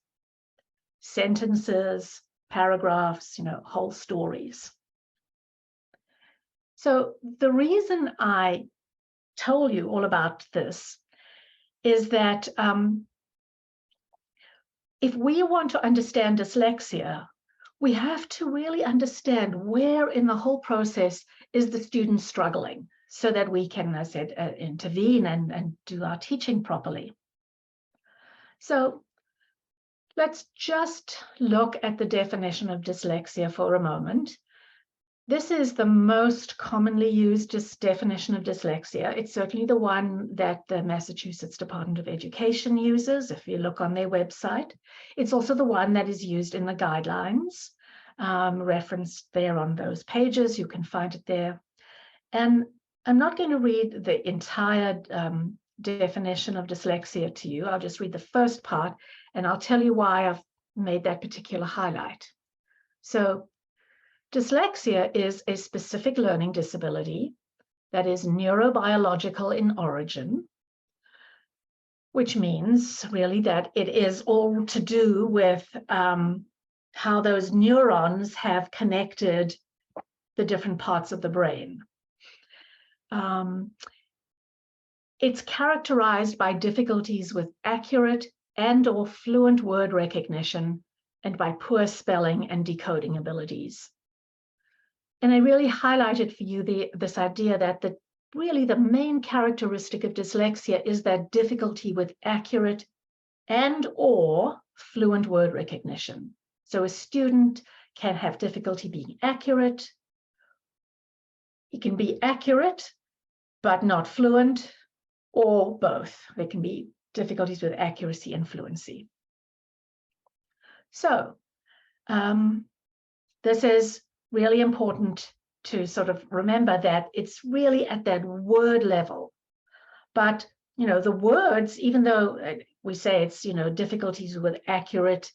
sentences, paragraphs, whole stories. So the reason I told you all about this is that if we want to understand dyslexia, we have to really understand where in the whole process is the student struggling, so that we can, as I said, intervene and do our teaching properly. So let's just look at the definition of dyslexia for a moment. This is the most commonly used definition of dyslexia. It's certainly the one that the Massachusetts Department of Education uses, if you look on their website. It's also the one that is used in the guidelines, referenced there on those pages. You can find it there. And I'm not going to read the entire definition of dyslexia to you. I'll just read the first part, and I'll tell you why I've made that particular highlight. So, dyslexia is a specific learning disability that is neurobiological in origin, which means really that it is all to do with how those neurons have connected the different parts of the brain. It's characterized by difficulties with accurate and/or fluent word recognition and by poor spelling and decoding abilities. And I really highlighted for you this idea that really the main characteristic of dyslexia is that difficulty with accurate and/or fluent word recognition. So a student can have difficulty being accurate. He can be accurate, but not fluent, or both. There can be difficulties with accuracy and fluency. So this is really important to sort of remember that it's really at that word level. But, the words, even though we say it's, difficulties with accurate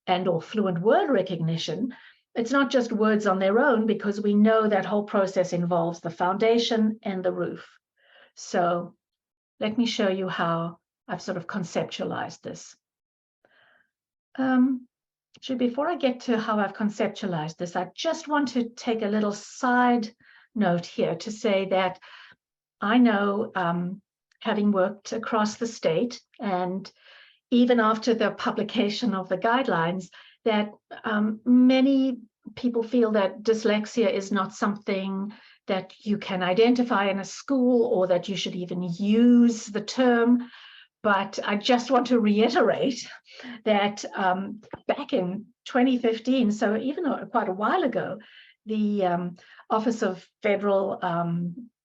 and or fluent word recognition, it's not just words on their own, because we know that whole process involves the foundation and the roof. So let me show you how I've sort of conceptualized this. Actually, before I get to how I've conceptualized this, I just want to take a little side note here to say that I know, having worked across the state and even after the publication of the guidelines, that many people feel that dyslexia is not something that you can identify in a school or that you should even use the term. But I just want to reiterate that back in 2015, so even quite a while ago, the Office of Federal,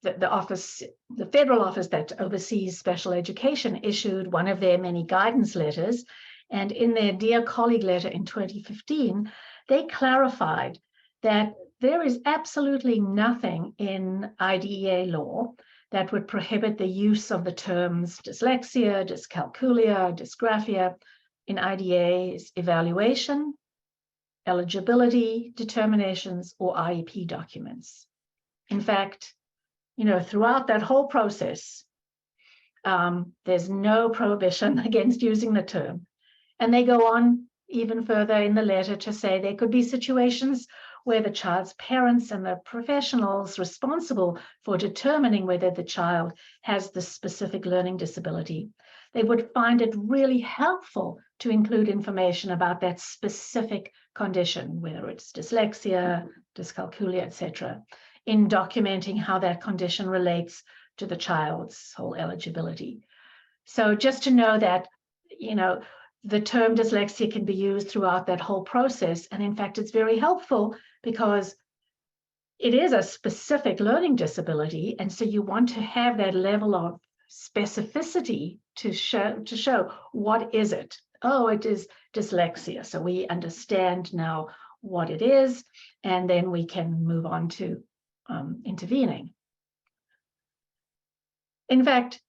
the federal office that oversees special education issued one of their many guidance letters. And in their Dear Colleague letter in 2015, they clarified that there is absolutely nothing in IDEA law that would prohibit the use of the terms dyslexia, dyscalculia, dysgraphia in IDA's evaluation, eligibility determinations, or IEP documents. In fact, throughout that whole process, there's no prohibition against using the term. And they go on even further in the letter to say there could be situations where the child's parents and the professionals responsible for determining whether the child has the specific learning disability, they would find it really helpful to include information about that specific condition, whether it's dyslexia, dyscalculia, etc., in documenting how that condition relates to the child's whole eligibility. So just to know that, the term dyslexia can be used throughout that whole process. And in fact, it's very helpful because it is a specific learning disability. And so you want to have that level of specificity to show what is it? Oh, it is dyslexia. So we understand now what it is, and then we can move on to intervening. In fact,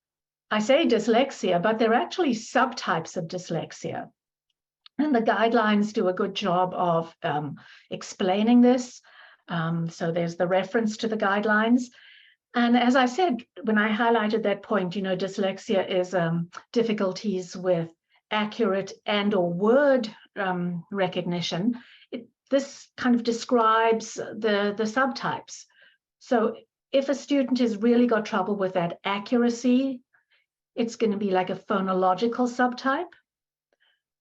I say dyslexia, but there are actually subtypes of dyslexia. And the guidelines do a good job of explaining this. So there's the reference to the guidelines. And as I said, when I highlighted that point, dyslexia is difficulties with accurate and or word recognition. This kind of describes the subtypes. So if a student has really got trouble with that accuracy, it's going to be like a phonological subtype.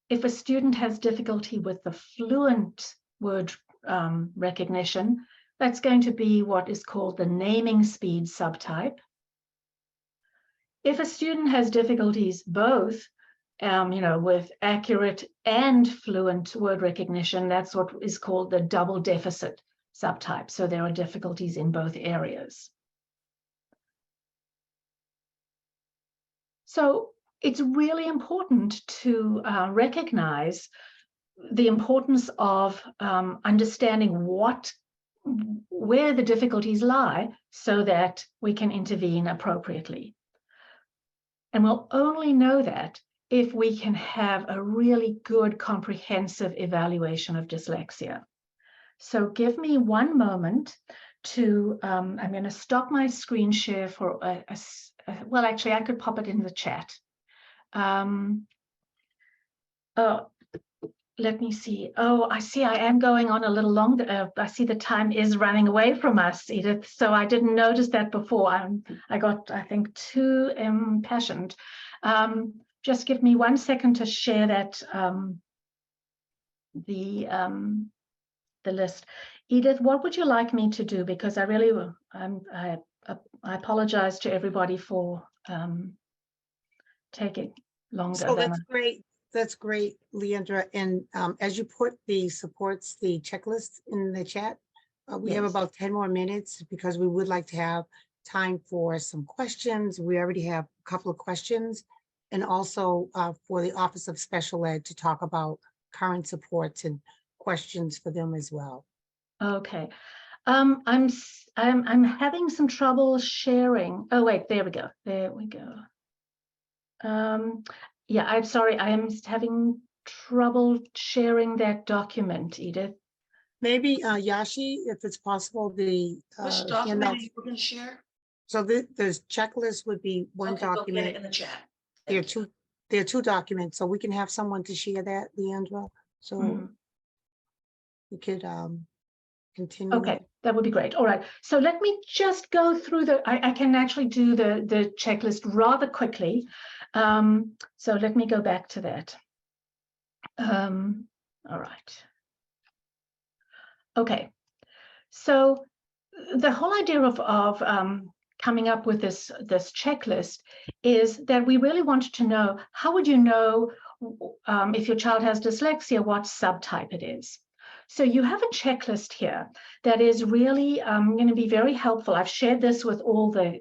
If a student has difficulty with the fluent word recognition, that's going to be what is called the naming speed subtype. If a student has difficulties both, with accurate and fluent word recognition, that's what is called the double deficit subtype. So there are difficulties in both areas. So it's really important to recognize the importance of understanding where the difficulties lie so that we can intervene appropriately. And we'll only know that if we can have a really good comprehensive evaluation of dyslexia. So give me one moment to, I'm going to stop my screen share for well, actually, I could pop it in the chat. Let me see. Oh, I see I am going on a little longer. I see the time is running away from us, Edith. So I didn't notice that before. I got, I think, too impassioned. Just give me 1 second to share that, the list. Edith, what would you like me to do? Because I really will. I apologize to everybody for taking longer. So that's great. That's great, Leandra. And as you put the supports, the checklist in the chat, we have about 10 more minutes because we would like to have time for some questions. We already have a couple of questions, and also for the Office of Special Ed to talk about current supports and questions for them as well. Okay. I'm having some trouble sharing. Oh wait, there we go. There we go. Yeah, I'm sorry. I am having trouble sharing that document, Edith. Maybe Yashi, if it's possible, the Which document are you going to share? So the checklist would be one document. Go get it in the chat. There are two documents, so we can have someone to share that, Leandra. So we could continue. Okay, that would be great. All right. So let me just go through I can actually do the checklist rather quickly. So let me go back to that. All right. Okay. So the whole idea of coming up with this checklist is that we really wanted to know, how would you know if your child has dyslexia, what subtype it is? So you have a checklist here that is really going to be very helpful. I've shared this with all the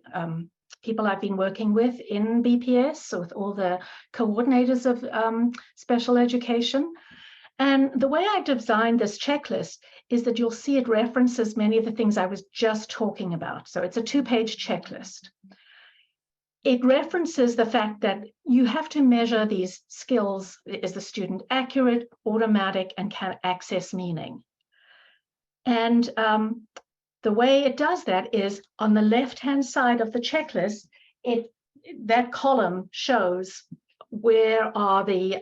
people I've been working with in BPS, so with all the coordinators of special education. And the way I designed this checklist is that you'll see it references many of the things I was just talking about. So it's a 2-page checklist. it references the fact that you have to measure these skills. Is the student accurate, automatic, and can access meaning? And the way it does that is on the left-hand side of the checklist, that column shows where are the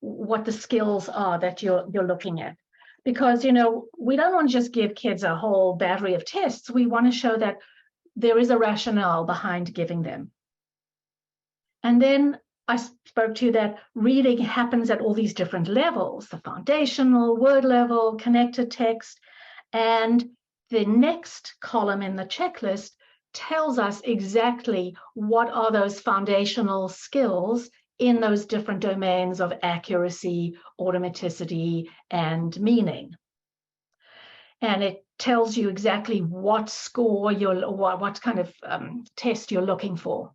what the skills are that you're looking at. Because, you know, we don't want to just give kids a whole battery of tests. We want to show that there is a rationale behind giving them. And then I spoke to you that reading happens at all these different levels, the foundational, word level, connected text. And the next column in the checklist tells us exactly what are those foundational skills in those different domains of accuracy, automaticity, and meaning. And it tells you exactly what score what kind of test you're looking for.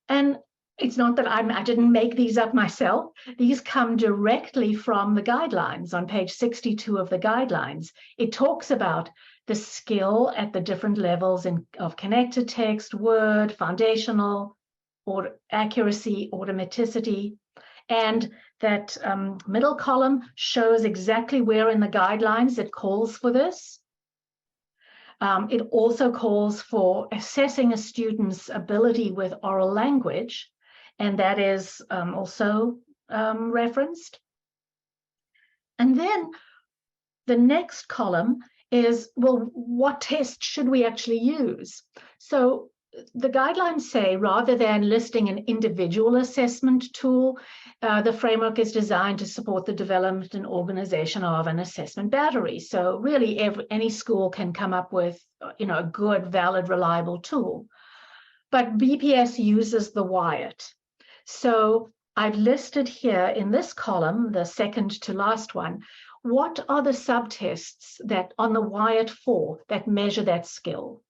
And it's not that I didn't make these up myself. These come directly from the guidelines on page 62 of the guidelines. It talks about the skill at the different levels of connected text, word, foundational, or accuracy, automaticity. And that middle column shows exactly where in the guidelines it calls for this. It also calls for assessing a student's ability with oral language, and that is also referenced. And then the next column is, well, what test should we actually use? So the guidelines say, rather than listing an individual assessment tool, the framework is designed to support the development and organization of an assessment battery. So really, any school can come up with, you know, a good, valid, reliable tool. But BPS uses the Wyatt. So I've listed here in this column, the second to last one, what are the subtests that on the Wyatt 4 that measure that skill?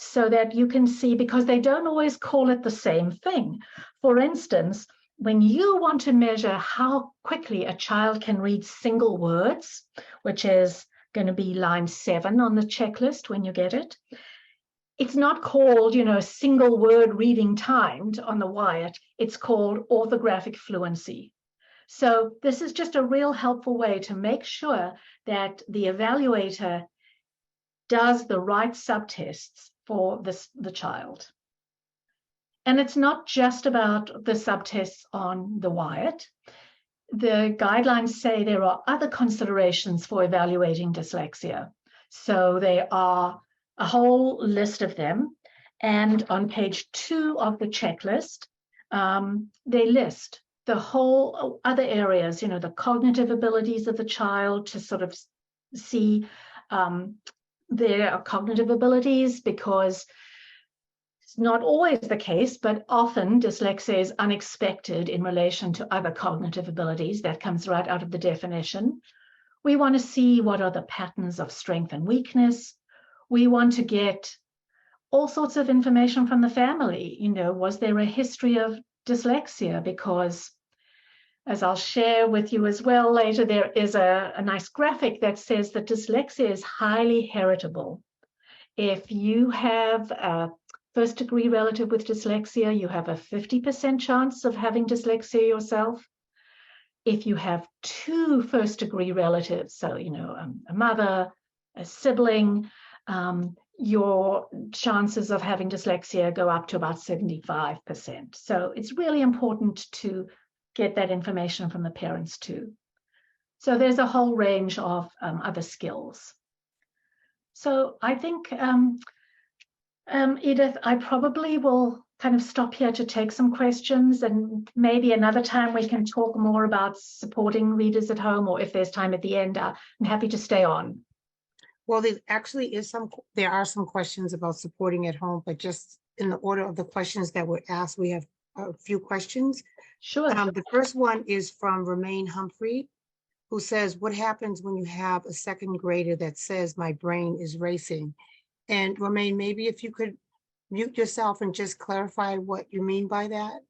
So that you can see, because they don't always call it the same thing. For instance, when you want to measure how quickly a child can read single words, which is going to be line 7 on the checklist when you get it, it's not called, you know, single word reading timed on the Wyatt. It's called orthographic fluency. So this is just a real helpful way to make sure that the evaluator does the right subtests for the child. And it's not just about the subtests on the Wyatt. The guidelines say there are other considerations for evaluating dyslexia. So there are a whole list of them. And on page 2 of the checklist, they list the whole other areas, you know, the cognitive abilities of the child, to sort of see their cognitive abilities, because it's not always the case, but often dyslexia is unexpected in relation to other cognitive abilities. That comes right out of the definition. We want to see what are the patterns of strength and weakness. We want to get all sorts of information from the family. You know, was there a history of dyslexia? Because, as I'll share with you as well later, there is a nice graphic that says that dyslexia is highly heritable. If you have a first-degree relative with dyslexia, you have a 50% chance of having dyslexia yourself. If you have 2 first-degree relatives, so, you know, a mother, a sibling, your chances of having dyslexia go up to about 75%. So it's really important to get that information from the parents too. So there's a whole range of other skills. So I think, Edith, I probably will kind of stop here to take some questions, and maybe another time we can talk more about supporting readers at home, or if there's time at the end, I'm happy to stay on. Well, there are some questions about supporting at home, but just in the order of the questions that were asked, we have a few questions. Sure. The first one is from Romaine Humphrey, who says, what happens when you have a second grader that says my brain is racing? And Romaine, maybe if you could mute yourself and just clarify what you mean by that,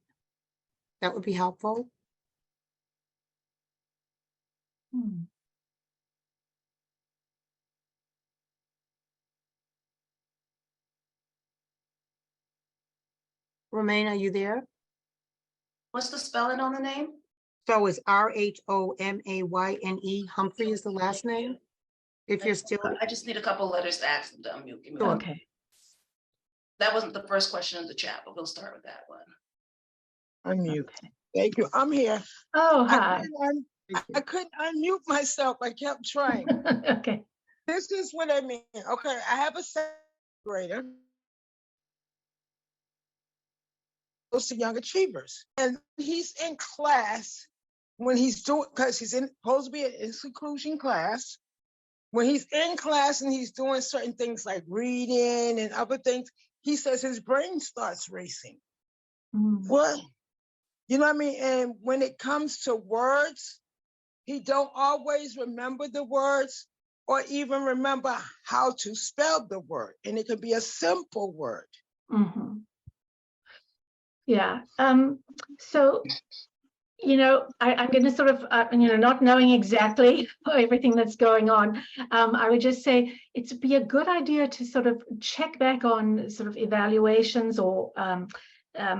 that would be helpful. Romaine, are you there? What's the spelling on the name? So it's Rhomayne. Humphrey is the last name. If you're still, I just need a couple letters to ask them to unmute. Give me Sure. one. Okay. That wasn't the first question in the chat, but we'll start with that one. Unmute. Okay. Thank you. I'm here. Oh, I hi. I couldn't unmute myself. I kept trying. Okay. This is what I mean. Okay, I have a second grader. Goes to young achievers. And he's in class when he's doing, because he's supposed to be an inclusion class. When he's in class and he's doing certain things like reading and other things, he says his brain starts racing. Mm. What? You know what I mean? And when it comes to words, he don't always remember the words or even remember how to spell the word. And it could be a simple word. Mhm. Yeah. So, I'm going to sort of, not knowing exactly everything that's going on, I would just say it'd be a good idea to sort of check back on sort of evaluations or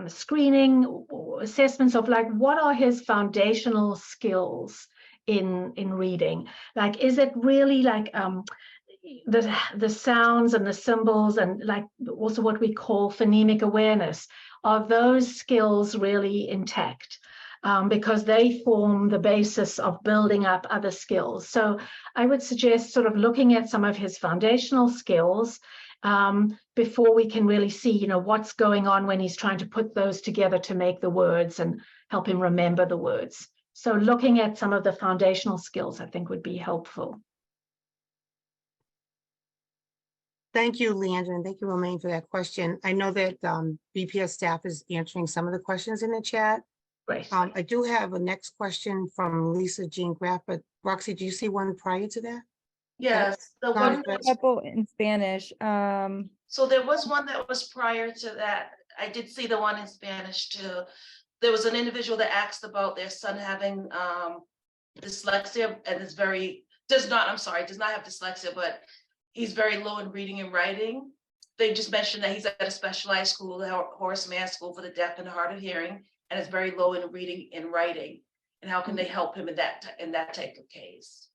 screening or assessments of like, what are his foundational skills in reading? Like, is it really like the sounds and the symbols and like also what we call phonemic awareness? Are those skills really intact? Because they form the basis of building up other skills. So I would suggest sort of looking at some of his foundational skills before we can really see, what's going on when he's trying to put those together to make the words and help him remember the words. So looking at some of the foundational skills, I think, would be helpful. thank you, Leandra, and thank you, Romaine, for that question. I know that BPS staff is answering some of the questions in the chat. Great. I do have a next question from Lisa Jean Graff, but Roxy, do you see one prior to that? Yes, the Got one, it. Couple in Spanish. so there was one that was prior to that. I did see the one in Spanish too. There was an individual that asked about their son having dyslexia and does not have dyslexia, but he's very low in reading and writing. They just mentioned that he's at a specialized school, the Horace Mann School for the Deaf and Hard of Hearing, and is very low in reading and writing. And how can they help him in that type of case?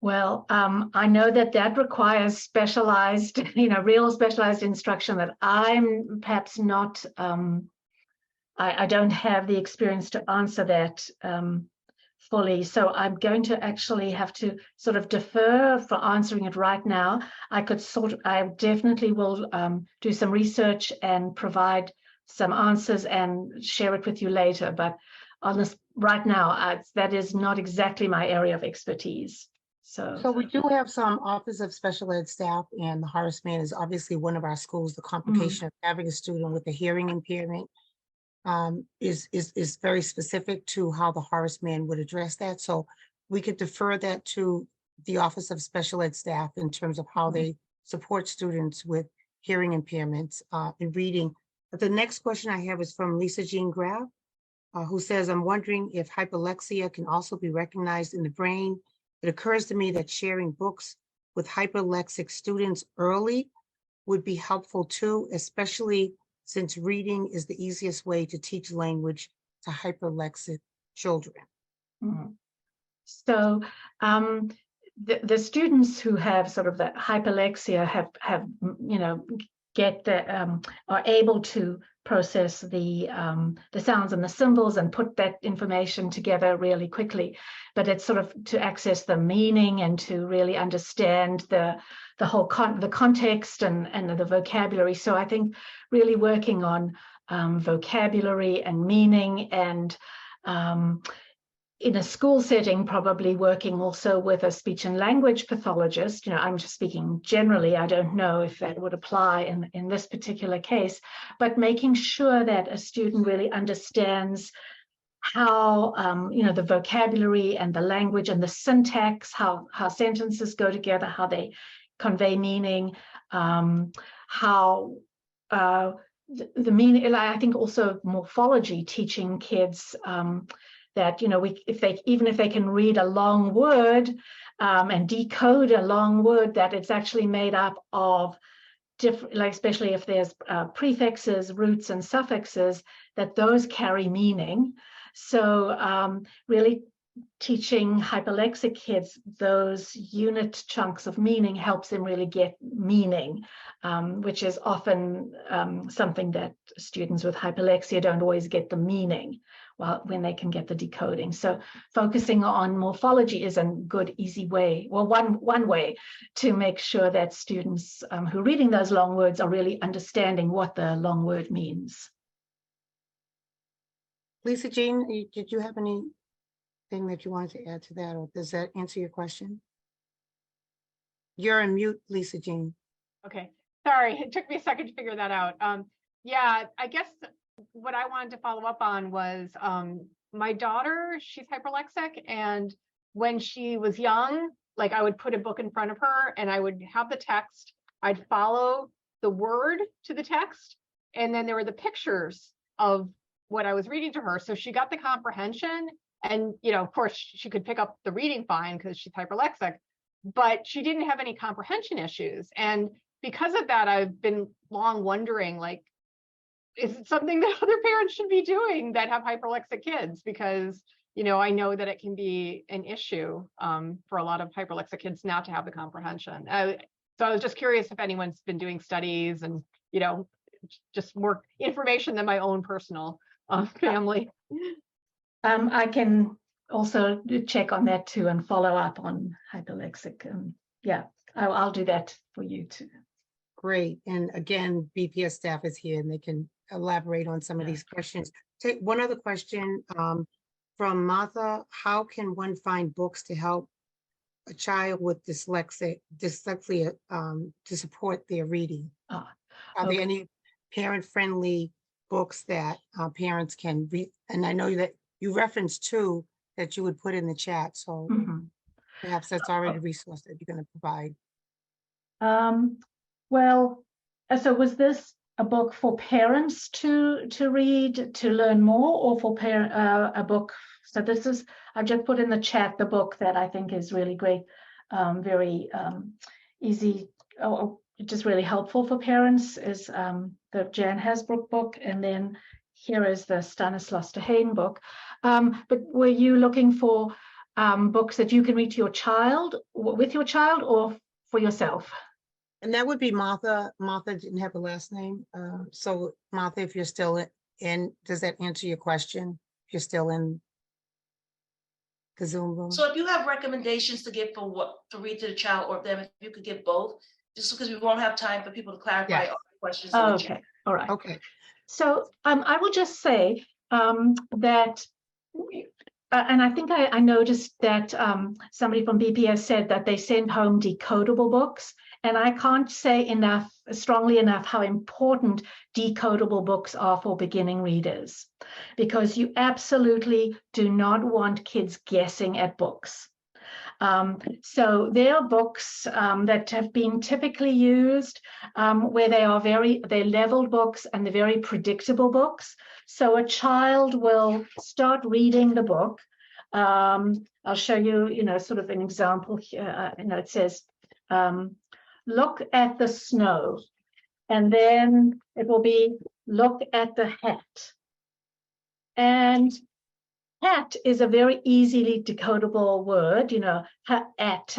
Well, I know that requires specialized, real specialized instruction that I'm perhaps not, I don't have the experience to answer that fully. So I'm going to actually have to sort of defer for answering it right now. I definitely will do some research and provide some answers and share it with you later. But on this right now, that is not exactly my area of expertise. So we do have some Office of Special Ed staff, and the Horace Mann is obviously one of our schools. The complication of having a student with a hearing impairment is very specific to how the Horace Mann would address that. So we could defer that to the Office of Special Ed staff in terms of how they support students with hearing impairments in reading. But the next question I have is from Lisa Jean Graff, who says, I'm wondering if hyperlexia can also be recognized in the brain. It occurs to me that sharing books with hyperlexic students early would be helpful too, especially since reading is the easiest way to teach language to hyperlexic children. So the students who have sort of that hyperlexia have are able to process the sounds and the symbols and put that information together really quickly. But it's sort of to access the meaning and to really understand the whole the context and the vocabulary. So I think really working on vocabulary and meaning, and in a school setting, probably working also with a speech and language pathologist. I'm just speaking generally. I don't know if that would apply in this particular case, but making sure that a student really understands how the vocabulary and the language and the syntax, how sentences go together, how they convey meaning, how the meaning. I think also morphology, teaching kids that even if they can read a long word and decode a long word, that it's actually made up of different, like especially if there's prefixes, roots, and suffixes, that those carry meaning. So really teaching hyperlexic kids those unit chunks of meaning helps them really get meaning, which is often something that students with hyperlexia don't always get the meaning when they can get the decoding. So focusing on morphology is a good, easy way, well, one way to make sure that students who are reading those long words are really understanding what the long word means. Lisa Jean, did you have anything that you wanted to add to that, or does that answer your question? You're on mute, Lisa Jean. Okay, sorry, it took me a second to figure that out. Yeah, I guess what I wanted to follow up on was my daughter, she's hyperlexic, and when she was young, like I would put a book in front of her and I would have the text, I'd follow the word to the text, and then there were the pictures of what I was reading to her. So she got the comprehension, and of course she could pick up the reading fine because she's hyperlexic, but she didn't have any comprehension issues. And because of that, I've been long wondering, like, is it something that other parents should be doing that have hyperlexic kids? Because, I know that it can be an issue for a lot of hyperlexic kids not to have the comprehension. So I was just curious if anyone's been doing studies and, just more information than my own personal family. I can also check on that too and follow up on hyperlexic. Yeah, I'll do that for you too. Great. And again, BPS staff is here and they can elaborate on some of these questions. Take one other question from Martha. How can one find books to help a child with dyslexia to support their reading? Are there any parent-friendly books that parents can read? And I know that you referenced two that you would put in the chat, so perhaps that's already a resource that you're going to provide. Well, so was this a book for parents to read, to learn more, or for a book? So this is, I've just put in the chat the book that I think is really great, very easy, just really helpful for parents, is the Jan Hasbrook book, and then here is the Stanislaus Dehaene book. But were you looking for books that you can read to your child, with your child, or for yourself? And that would be Martha. Martha didn't have a last name. So Martha, if you're still in, does that answer your question? If you're still in the Zoom room? So if you have recommendations to give for what to read to the child, or them, if you could give both, just because we won't have time for people to clarify all the questions. Oh, okay, all right. Okay. So I will just say that, and I think I noticed that somebody from BPS said that they send home decodable books, and I can't say strongly enough how important decodable books are for beginning readers, because you absolutely do not want kids guessing at books. So there are books that have been typically used where they're leveled books and they're very predictable books. So a child will start reading the book. I'll show you, sort of an example here. It says, look at the snow, and then it will be look at the hat. And hat is a very easily decodable word, hat,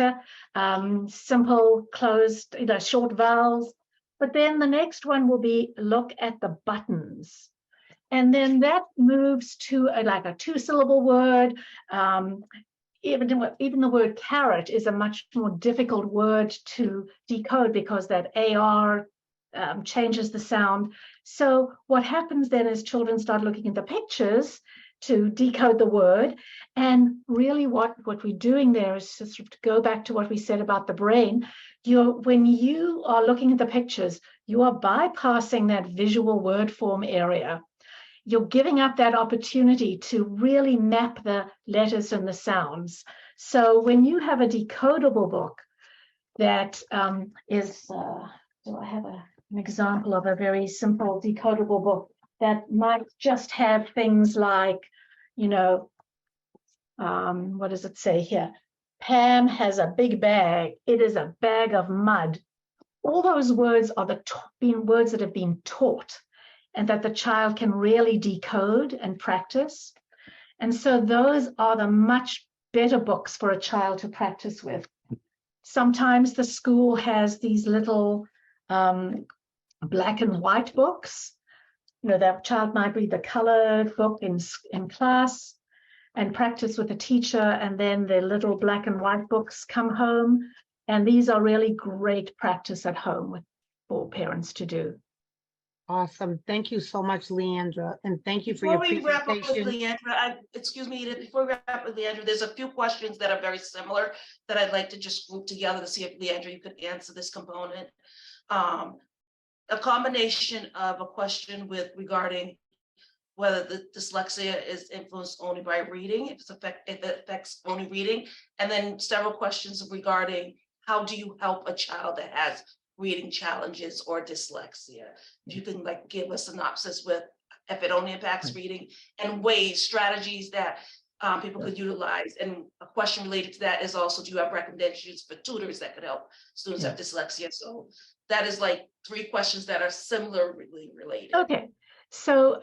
simple, closed, short vowels. But then the next one will be look at the buttons. And then that moves to like a two-syllable word. Even the word carrot is a much more difficult word to decode because that AR changes the sound. So what happens then is children start looking at the pictures to decode the word. And really what we're doing there is just to go back to what we said about the brain. When you are looking at the pictures, you are bypassing that visual word form area. You're giving up that opportunity to really map the letters and the sounds. So when you have a decodable book that is, do I have an example of a very simple decodable book that might just have things like, what does it say here? Pam has a big bag. It is a bag of mud. all those words are being words that have been taught and that the child can really decode and practice. And so those are the much better books for a child to practice with. Sometimes the school has these little black and white books. You know, that child might read the colored book in class and practice with the teacher, and then the little black and white books come home. And these are really great practice at home for parents to do. Awesome. Thank you so much, Leandra. And thank you for your Before we wrap up with presentation. Leandra, excuse me, Edith, before we wrap up with Leandra, there's a few questions that are very similar that I'd like to just group together to see if Leandra, you could answer this component. A combination of a question regarding whether the dyslexia is influenced only by reading, if it affects only reading, and then several questions regarding how do you help a child that has reading challenges or dyslexia. If you can give a synopsis with if it only impacts reading and ways, strategies that people could utilize. And a question related to that is also, do you have recommendations for tutors that could help students have dyslexia? So that is 3 questions that are similarly related. Okay, so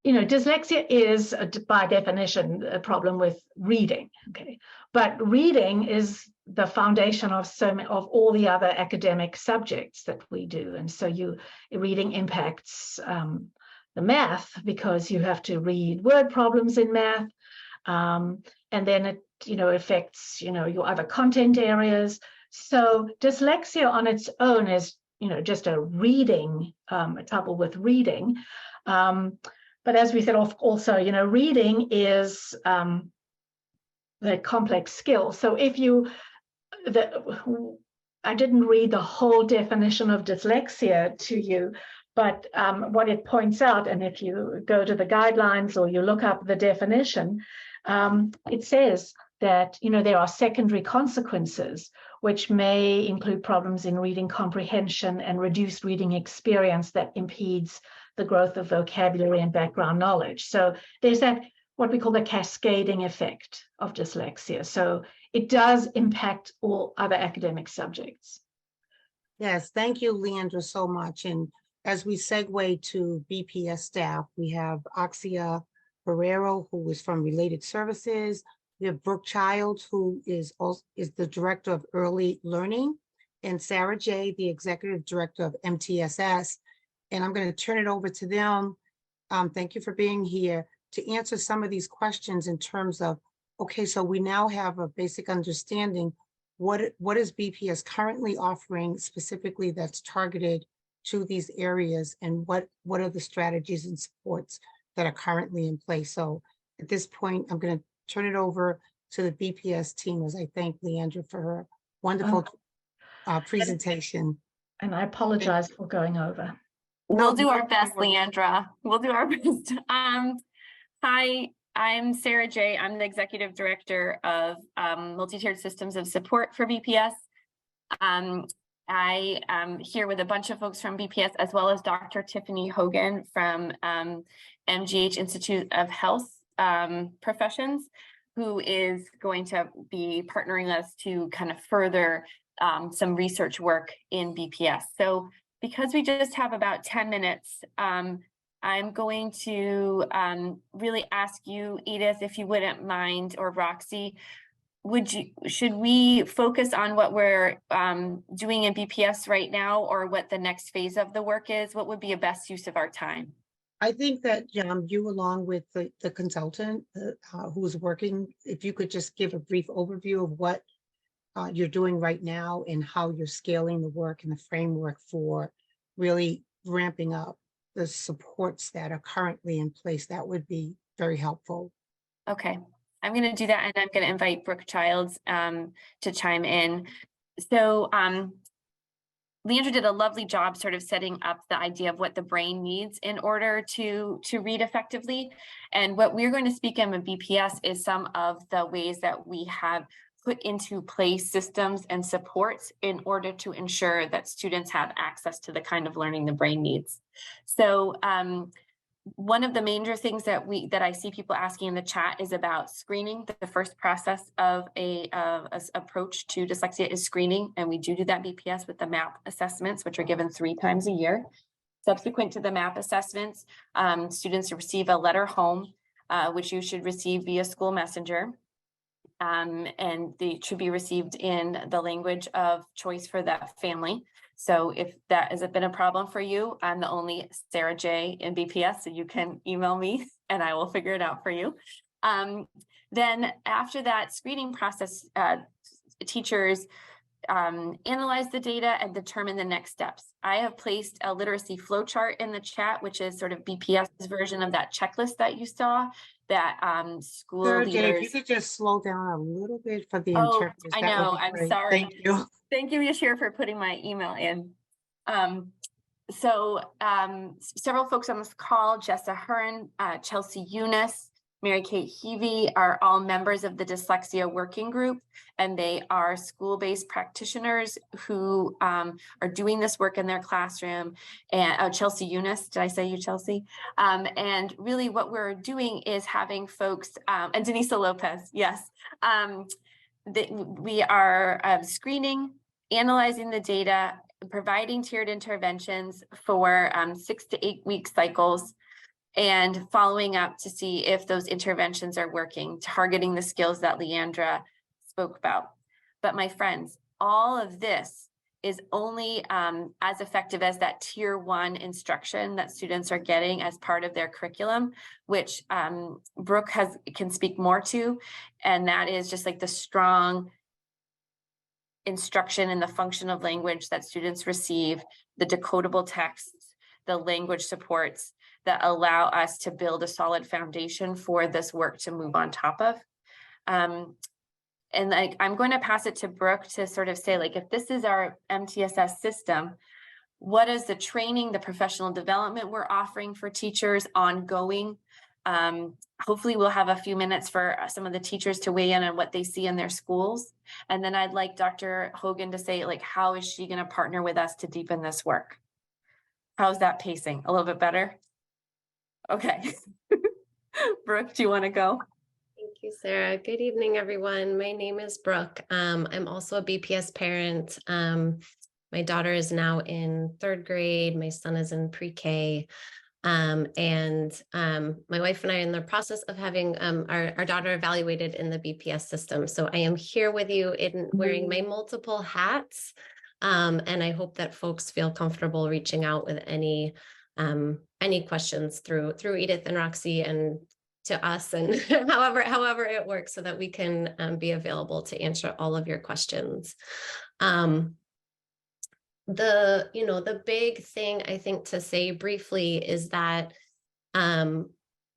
dyslexia is by definition a problem with reading. Okay, but reading is the foundation of of all the other academic subjects that we do, and so reading impacts the math because you have to read word problems in math, and then it affects your other content areas. So dyslexia on its own is just a reading a trouble with reading. But as we said, also, reading is the complex skill. So I didn't read the whole definition of dyslexia to you, but what it points out, and if you go to the guidelines or you look up the definition, it says that there are secondary consequences, which may include problems in reading comprehension and reduced reading experience that impedes the growth of vocabulary and background knowledge. So there's that, what we call the cascading effect of dyslexia. So it does impact all other academic subjects. Yes, thank you, Leandra, so much. And as we segue to BPS staff, we have Oxia Barrero, who is from Related Services. We have Brooke Childs, who is the Director of Early Learning, and Sarah J., the Executive Director of MTSS. And I'm going to turn it over to them. Thank you for being here to answer some of these questions in terms of, okay, so we now have a basic understanding. What is BPS currently offering specifically that's targeted to these areas, and what are the strategies and supports that are currently in place? So at this point, I'm going to turn it over to the BPS team as I thank Leandra for her wonderful presentation. And I apologize for going over. We'll do our best, Leandra. We'll do our best. Hi, I'm Sarah J. I'm the Executive Director of Multi-Tiered Systems of Support for BPS. I am here with a bunch of folks from BPS, as well as Dr. Tiffany Hogan from MGH Institute of Health Professions, who is going to be partnering us to kind of further some research work in BPS. So because we just have about 10 minutes, I'm going to really ask you, Edith, if you wouldn't mind, or Roxy, should we focus on what we're doing in BPS right now, or what the next phase of the work is? What would be a best use of our time? I think that you, along with the consultant who's working, if you could just give a brief overview of what you're doing right now and how you're scaling the work and the framework for really ramping up the supports that are currently in place, that would be very helpful. Okay, I'm going to do that, and I'm going to invite Brooke Childs to chime in. So Leandra did a lovely job sort of setting up the idea of what the brain needs in order to read effectively. And what we're going to speak in with BPS is some of the ways that we have put into place systems and supports in order to ensure that students have access to the kind of learning the brain needs. So one of the major things that I see people asking in the chat is about screening. The first process of a approach to dyslexia is screening, and we do that BPS with the MAP assessments, which are given 3 times a year. Subsequent to the MAP assessments, students receive a letter home, which you should receive via school messenger. And they should be received in the language of choice for that family. So if that has been a problem for you, I'm the only Sarah J in BPS, so you can email me and I will figure it out for you. Then after that screening process, teachers analyze the data and determine the next steps. I have placed a literacy flowchart in the chat, which is sort of BPS's version of that checklist that you saw, that school Sarah leaders. J, if you could just slow down a little bit for the Oh, interpreters. I that would know, be I'm great. sorry. Thank you. Thank you, Yashir, for putting my email in. Several folks on this call, Jessa Hearn, Chelsea Eunice, Mary Kate Heavey, are all members of the Dyslexia Working Group, and they are school-based practitioners who are doing this work in their classroom. And Chelsea Eunice, did I say you, Chelsea? And really what we're doing is having folks, and Denisa Lopez, yes. We are screening, analyzing the data, providing tiered interventions for 6 to 8 week cycles, and following up to see if those interventions are working, targeting the skills that Leandra spoke about. But my friends, all of this is only as effective as that tier 1 instruction that students are getting as part of their curriculum, which Brooke can speak more to. And that is just like the strong instruction in the function of language that students receive, the decodable texts, the language supports that allow us to build a solid foundation for this work to move on top of. And like, I'm going to pass it to Brooke to sort of say, like, if this is our MTSS system, what is the training, the professional development we're offering for teachers ongoing? Hopefully we'll have a few minutes for some of the teachers to weigh in on what they see in their schools. And then I'd like Dr. Hogan to say, like, how is she going to partner with us to deepen this work? How's that pacing? A little bit better? Okay. Brooke, do you want to go? Thank you, Sarah. Good evening, everyone. My name is Brooke. I'm also a BPS parent. My daughter is now in 3rd grade. My son is in pre-K. My wife and I are in the process of having our daughter evaluated in the BPS system. So I am here with you in wearing my multiple hats. And I hope that folks feel comfortable reaching out with any questions through Edith and Roxy and to us, and however it works, so that we can be available to answer all of your questions. The big thing I think to say briefly is that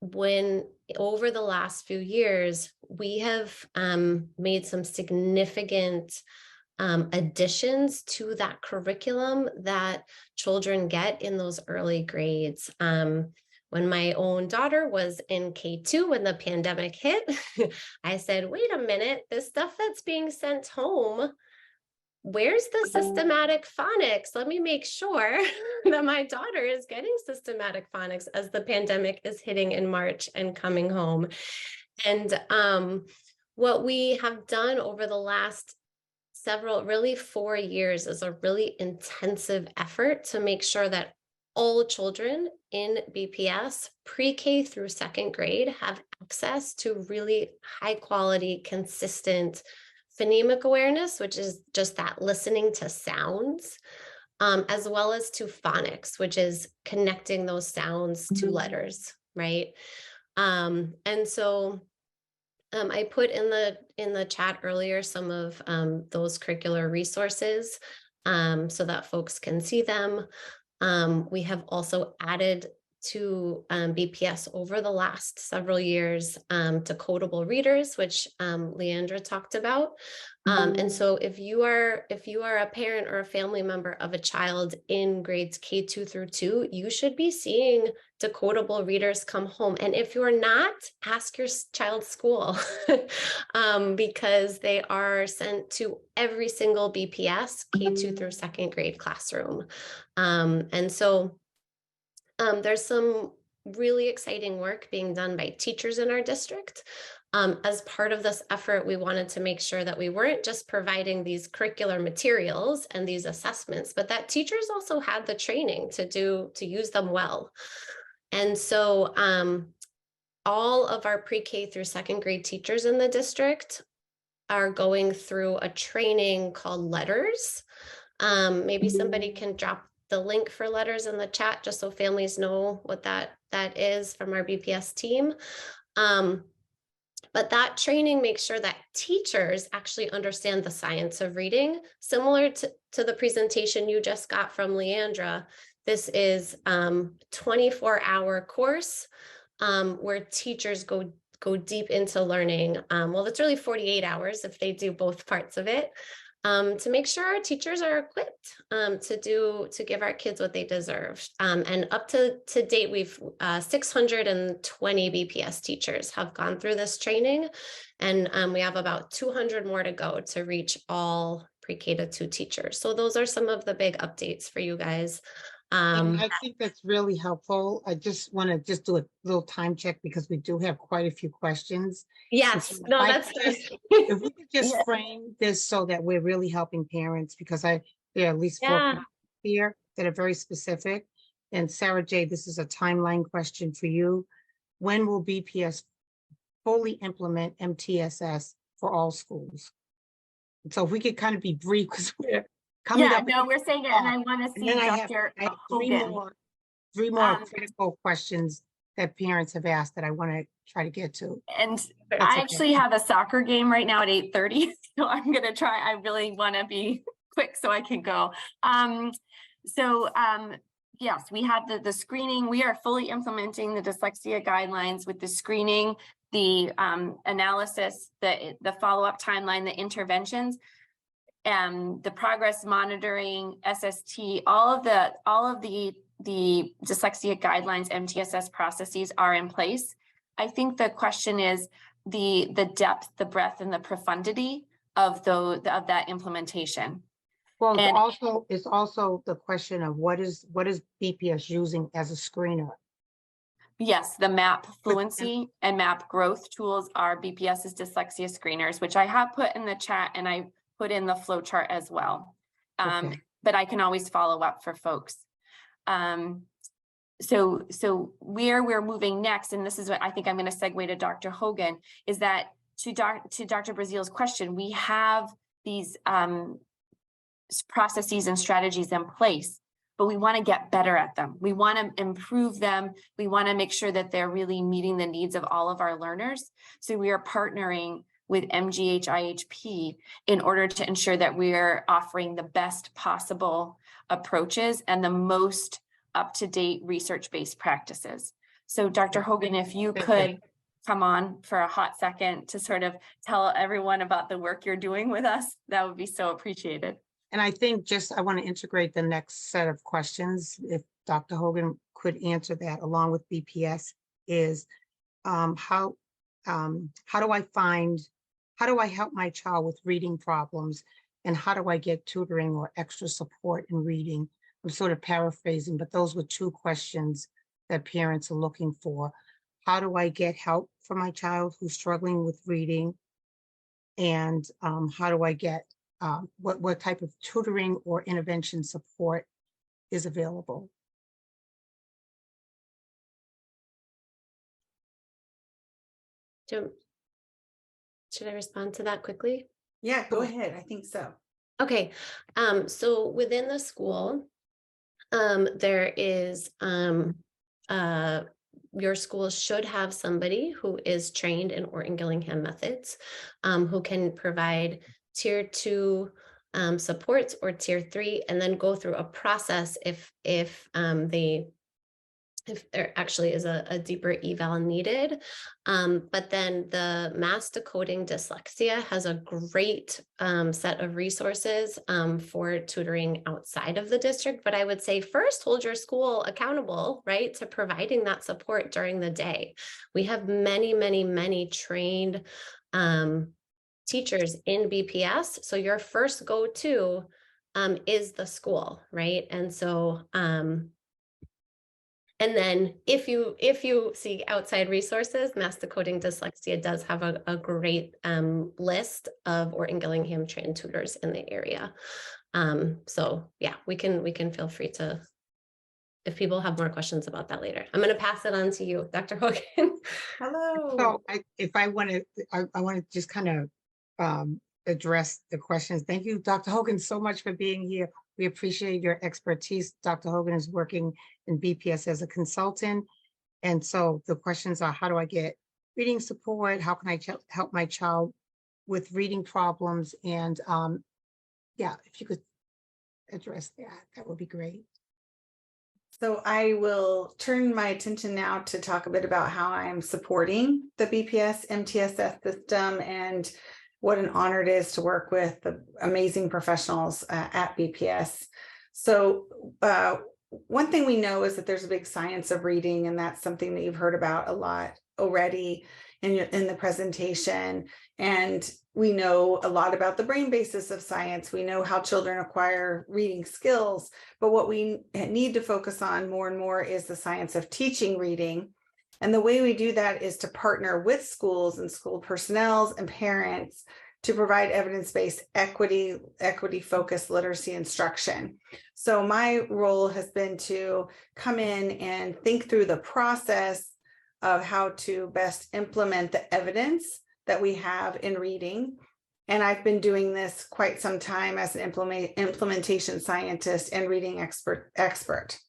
when over the last few years, we have made some significant additions to that curriculum that children get in those early grades. When my own daughter was in K2, when the pandemic hit, I said, wait a minute, this stuff that's being sent home, where's the systematic phonics? Let me make sure that my daughter is getting systematic phonics as the pandemic is hitting in March and coming home. And what we have done over the last really 4 years is a really intensive effort to make sure that all children in BPS pre-K through 2nd grade have access to really high quality, consistent phonemic awareness, which is just that listening to sounds, as well as to phonics, which is connecting those sounds to letters, right? And so I put in the chat earlier some of those curricular resources so that folks can see them. We have also added to BPS over the last several years decodable readers, which Leandra talked about. And so if you are a parent or a family member of a child in grades K2 through 2, you should be seeing decodable readers come home. And if you're not, ask your child's school because they are sent to every single BPS K2 through 2nd grade classroom. And so there's some really exciting work being done by teachers in our district. As part of this effort, we wanted to make sure that we weren't just providing these curricular materials and these assessments, but that teachers also had the training to use them well. And so all of our pre-K through second grade teachers in the district are going through a training called Letters. Maybe somebody can drop the link for Letters in the chat just so families know what that is from our BPS team. But that training makes sure that teachers actually understand the science of reading, similar to the presentation you just got from Leandra. This is 24-hour course where teachers go deep into learning. Well, it's really 48 hours if they do both parts of it, to make sure our teachers are equipped to give our kids what they deserve. And up to date, we've 620 BPS teachers have gone through this training, and we have about 200 more to go to reach all pre-K to 2 teachers. So those are some of the big updates for you guys. And I think that's really helpful. I just want to do a little time check because we do have quite a few questions. Yes, no, that's if we could just frame this so that we're really helping parents, because there are at least 4 questions here that are very specific. And Sarah J, this is a timeline question for you. When will BPS fully implement MTSS for all schools? So if we could kind of be brief, because we're coming up. No, we're saying it, and I want to see Dr. I have Hogan. three more critical questions that parents have asked that I want to try to get to. And I actually have a soccer game right now at 8:30, so I'm going to try. I really want to be quick so I can go. Yes, we had the screening. We are fully implementing the dyslexia guidelines with the screening, the analysis, the follow-up timeline, the interventions, the progress monitoring, SST, all of the dyslexia guidelines, MTSS processes are in place. I think the question is the depth, the breadth, and the profundity of that implementation. Well, it's also the question of what is BPS using as a screener? Yes, the MAP fluency and MAP growth tools are BPS's dyslexia screeners, which I have put in the chat and I put in the flow chart as well. But I can always follow up for folks. So where we're moving next, and this is what I think I'm going to segue to Dr. Hogan, is that to Dr. Bazile's question, we have these processes and strategies in place, but we want to get better at them. We want to improve them. We want to make sure that they're really meeting the needs of all of our learners. So we are partnering with MGH IHP in order to ensure that we're offering the best possible approaches and the most up-to-date research-based practices. So Dr. Hogan, if you could come on for a hot second to sort of tell everyone about the work you're doing with us, that would be so appreciated. And I think I want to integrate the next set of questions, if Dr. Hogan could answer that along with BPS, is how do I help my child with reading problems, and how do I get tutoring or extra support in reading? I'm sort of paraphrasing, but those were 2 questions that parents are looking for. How do I get help for my child who's struggling with reading? And how do I get what type of tutoring or intervention support is available? Should I respond to that quickly? Yeah, go ahead. I think so. Okay, so within the school, there is your school should have somebody who is trained in Orton-Gillingham methods, who can provide tier 2 supports or tier 3, and then go through a process if there actually is a deeper eval needed. But then the Mass Decoding Dyslexia has a great set of resources for tutoring outside of the district. But I would say first, hold your school accountable, right, to providing that support during the day. We have many, many, many trained teachers in BPS. So your first go-to is the school, right? And so And then if you see outside resources, Mass Decoding Dyslexia does have a great list of Orton Gillingham trained tutors in the area. So yeah, we can feel free to, if people have more questions about that later. I'm going to pass it on to you, Dr. Hogan. Hello. So I want to just kind of address the questions. Thank you, Dr. Hogan, so much for being here. We appreciate your expertise. Dr. Hogan is working in BPS as a consultant. And so the questions are, how do I get reading support? How can I help my child with reading problems? And yeah, if you could address that, that would be great. So I will turn my attention now to talk a bit about how I am supporting the BPS MTSS system and what an honor it is to work with the amazing professionals at BPS. So one thing we know is that there's a big science of reading, and that's something that you've heard about a lot already in the presentation. And we know a lot about the brain basis of science. We know how children acquire reading skills, but what we need to focus on more and more is the science of teaching reading. And the way we do that is to partner with schools and school personnel and parents to provide evidence-based equity-focused literacy instruction. So my role has been to come in and think through the process of how to best implement the evidence that we have in reading. And I've been doing this quite some time as an implementation scientist and reading expert.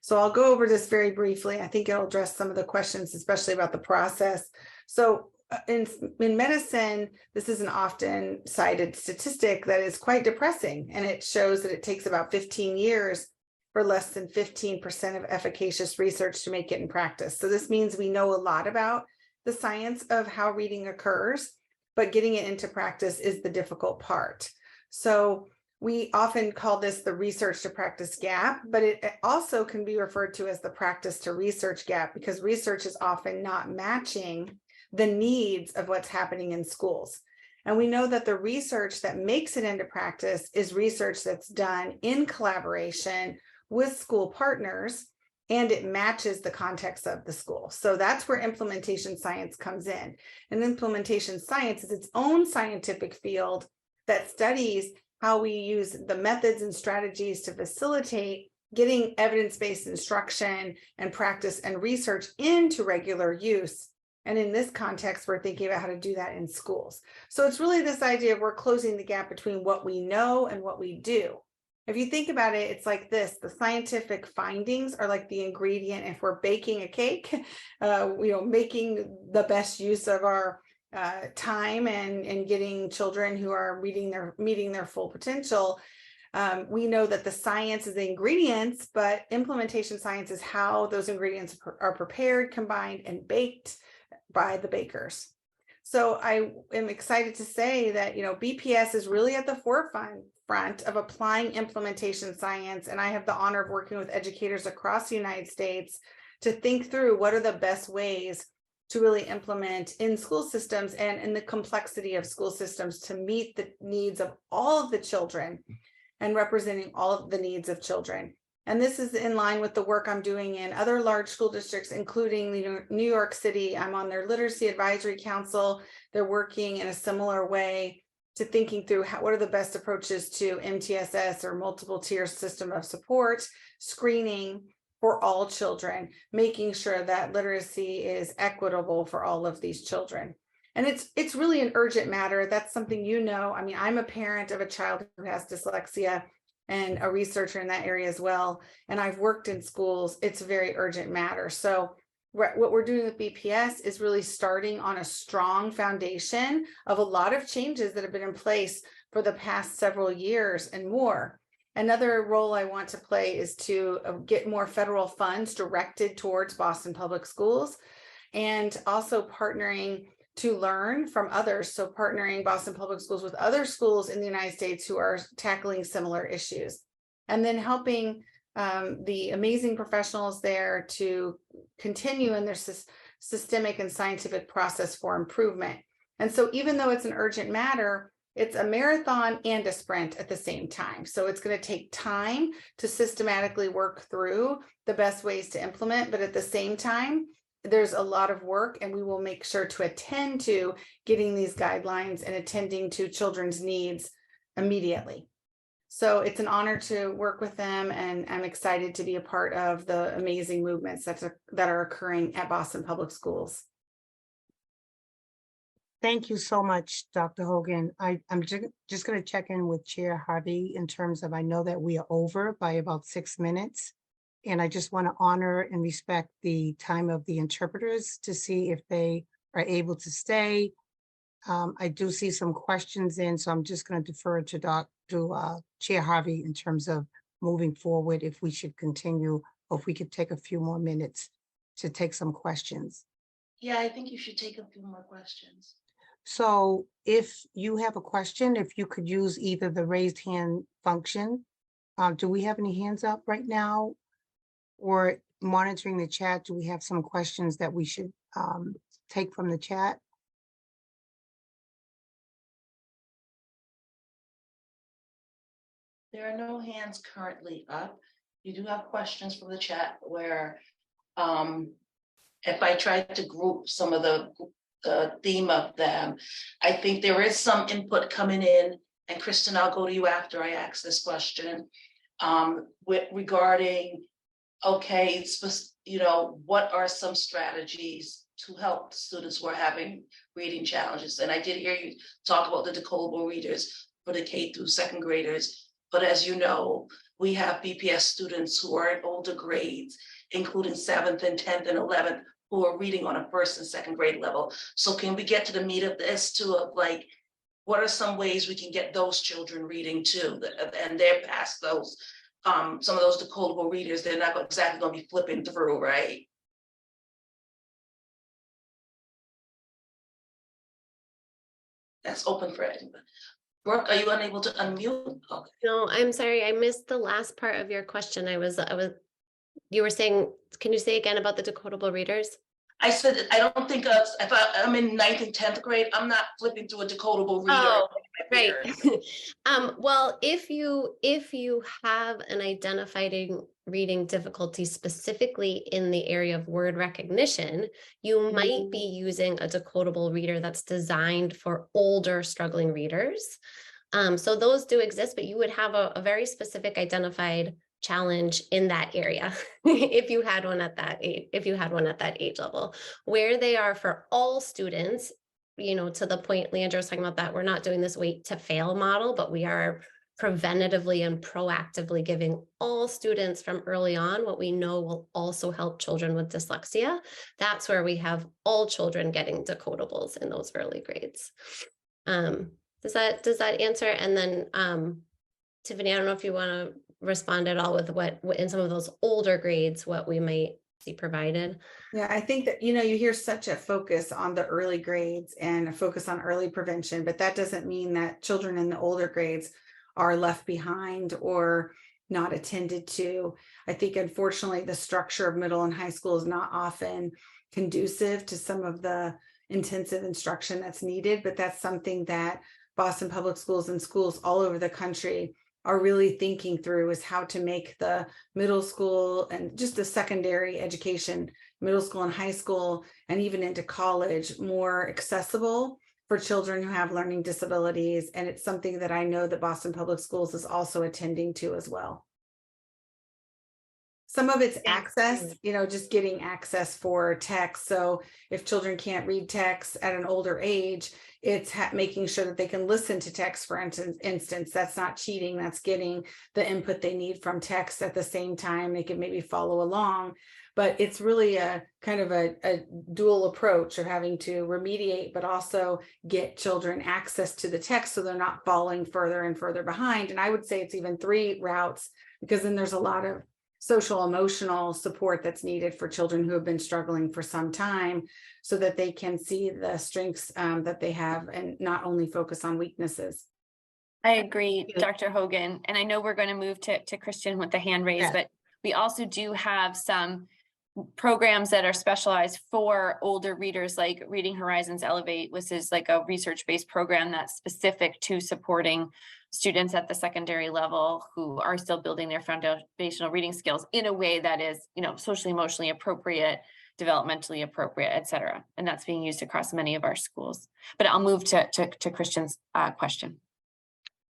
So I'll go over this very briefly. I think it'll address some of the questions, especially about the process. So in medicine, this is an often cited statistic that is quite depressing, and it shows that it takes about 15 years for less than 15% of efficacious research to make it in practice. So this means we know a lot about the science of how reading occurs, but getting it into practice is the difficult part. So we often call this the research to practice gap, but it also can be referred to as the practice to research gap, because research is often not matching the needs of what's happening in schools. And we know that the research that makes it into practice is research that's done in collaboration with school partners, and it matches the context of the school. So that's where implementation science comes in. And implementation science is its own scientific field that studies how we use the methods and strategies to facilitate getting evidence-based instruction and practice and research into regular use. And in this context, we're thinking about how to do that in schools. So it's really this idea of we're closing the gap between what we know and what we do. If you think about it, it's like this: the scientific findings are like the ingredient. If we're baking a cake, making the best use of our time and getting children who are meeting their full potential. We know that the science is the ingredients, but implementation science is how those ingredients are prepared, combined, and baked by the bakers. So I am excited to say that, BPS is really at the forefront of applying implementation science. And I have the honor of working with educators across the United States to think through what are the best ways to really implement in school systems and in the complexity of school systems to meet the needs of all of the children and representing all of the needs of children. And this is in line with the work I'm doing in other large school districts, including New York City. I'm on their Literacy Advisory Council. They're working in a similar way to thinking through what are the best approaches to MTSS, or multiple tier system of support, screening for all children, making sure that literacy is equitable for all of these children. And it's really an urgent matter. That's something I mean, I'm a parent of a child who has dyslexia and a researcher in that area as well. And I've worked in schools. It's a very urgent matter. So what we're doing with BPS is really starting on a strong foundation of a lot of changes that have been in place for the past several years and more. Another role I want to play is to get more federal funds directed towards Boston Public Schools, and also partnering to learn from others. So partnering Boston Public Schools with other schools in the United States who are tackling similar issues, and then helping the amazing professionals there to continue in their systemic and scientific process for improvement. And so even though it's an urgent matter, It's a marathon and a sprint at the same time. So it's going to take time to systematically work through the best ways to implement, but at the same time, there's a lot of work, and we will make sure to attend to getting these guidelines and attending to children's needs immediately. So it's an honor to work with them, and I'm excited to be a part of the amazing movements that are occurring at Boston Public Schools. Thank you so much, Dr. Hogan. I'm just going to check in with Chair Harvey in terms of, I know that we are over by about 6 minutes. And I just want to honor and respect the time of the interpreters to see if they are able to stay. I do see some questions in, so I'm just going to defer to Chair Harvey in terms of moving forward, if we should continue, or if we could take a few more minutes to take some questions. Yeah, I think you should take a few more questions. So if you have a question, if you could use either the raised hand function. Do we have any hands up right now? Or monitoring the chat, do we have some questions that we should take from the chat? There are no hands currently up. You do have questions from the chat where if I tried to group some of the theme of them, I think there is some input coming in. And Kristen, I'll go to you after I ask this question regarding, okay, what are some strategies to help students who are having reading challenges? And I did hear you talk about the decodable readers for the K through second graders. But as you know, we have BPS students who are in older grades, including 7th and 10th and 11th, who are reading on a first and second grade level. So can we get to the meat of this too, of like, what are some ways we can get those children reading too? And they're past those. Some of those decodable readers, they're not exactly going to be flipping through, right? That's open for everyone. Brooke, are you unable to unmute? Okay. No, I'm sorry. I missed the last part of your question. You were saying, can you say again about the decodable readers? I said, I don't think if I'm in 9th and 10th grade, I'm not flipping through a decodable reader. Oh, right. Well, if you have an identified reading difficulty specifically in the area of word recognition, you might be using a decodable reader that's designed for older struggling readers. So those do exist, but you would have a very specific identified challenge in that area if you had one at that age level. Where they are for all students, to the point Leandra was talking about, that we're not doing this wait to fail model, but we are preventatively and proactively giving all students from early on what we know will also help children with dyslexia. That's where we have all children getting decodables in those early grades. Does that answer? And then Tiffany, I don't know if you want to respond at all with what in some of those older grades, what we might see provided. Yeah, I think that, you hear such a focus on the early grades and a focus on early prevention, but that doesn't mean that children in the older grades are left behind or not attended to. I think, unfortunately, the structure of middle and high school is not often conducive to some of the intensive instruction that's needed, but that's something that Boston Public Schools and schools all over the country are really thinking through, is how to make the middle school and just the secondary education, middle school and high school, and even into college, more accessible for children who have learning disabilities. And it's something that I know that Boston Public Schools is also attending to as well. Some of it's access, just getting access for text. So if children can't read text at an older age, it's making sure that they can listen to text, for instance. That's not cheating. That's getting the input they need from text at the same time. They can maybe follow along. But it's really a kind of a dual approach of having to remediate, but also get children access to the text so they're not falling further and further behind. And I would say it's even 3 routes, because then there's a lot of social emotional support that's needed for children who have been struggling for some time, so that they can see the strengths that they have and not only focus on weaknesses. I agree, Dr. Hogan. And I know we're going to move to Christian with the hand raised, but we also do have some programs that are specialized for older readers, like Reading Horizons Elevate, which is like a research-based program that's specific to supporting students at the secondary level who are still building their foundational reading skills in a way that is, socially, emotionally appropriate, developmentally appropriate, et cetera. And that's being used across many of our schools. But I'll move to Christian's question.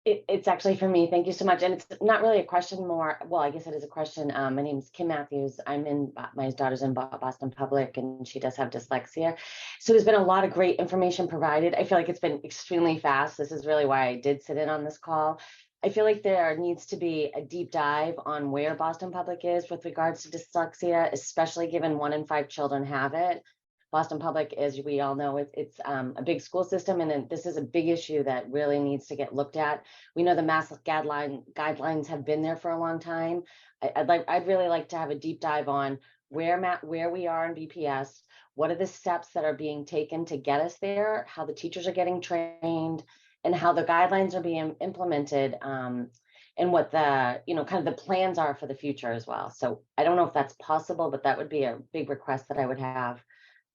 It's actually for me. Thank you so much. And it's not really a question more. Well, I guess it is a question. My name is Kim Matthews. My daughter's in Boston Public and she does have dyslexia. So there's been a lot of great information provided. I feel like it's been extremely fast. This is really why I did sit in on this call. I feel like there needs to be a deep dive on where Boston Public is with regards to dyslexia, especially given 1 in 5 children have it. Boston Public, as we all know, it's a big school system, and this is a big issue that really needs to get looked at. We know the mass guidelines have been there for a long time. I'd really like to have a deep dive on where we are in BPS, what are the steps that are being taken to get us there, how the teachers are getting trained, and how the guidelines are being implemented, and what the kind of the plans are for the future as well. So I don't know if that's possible, but that would be a big request that I would have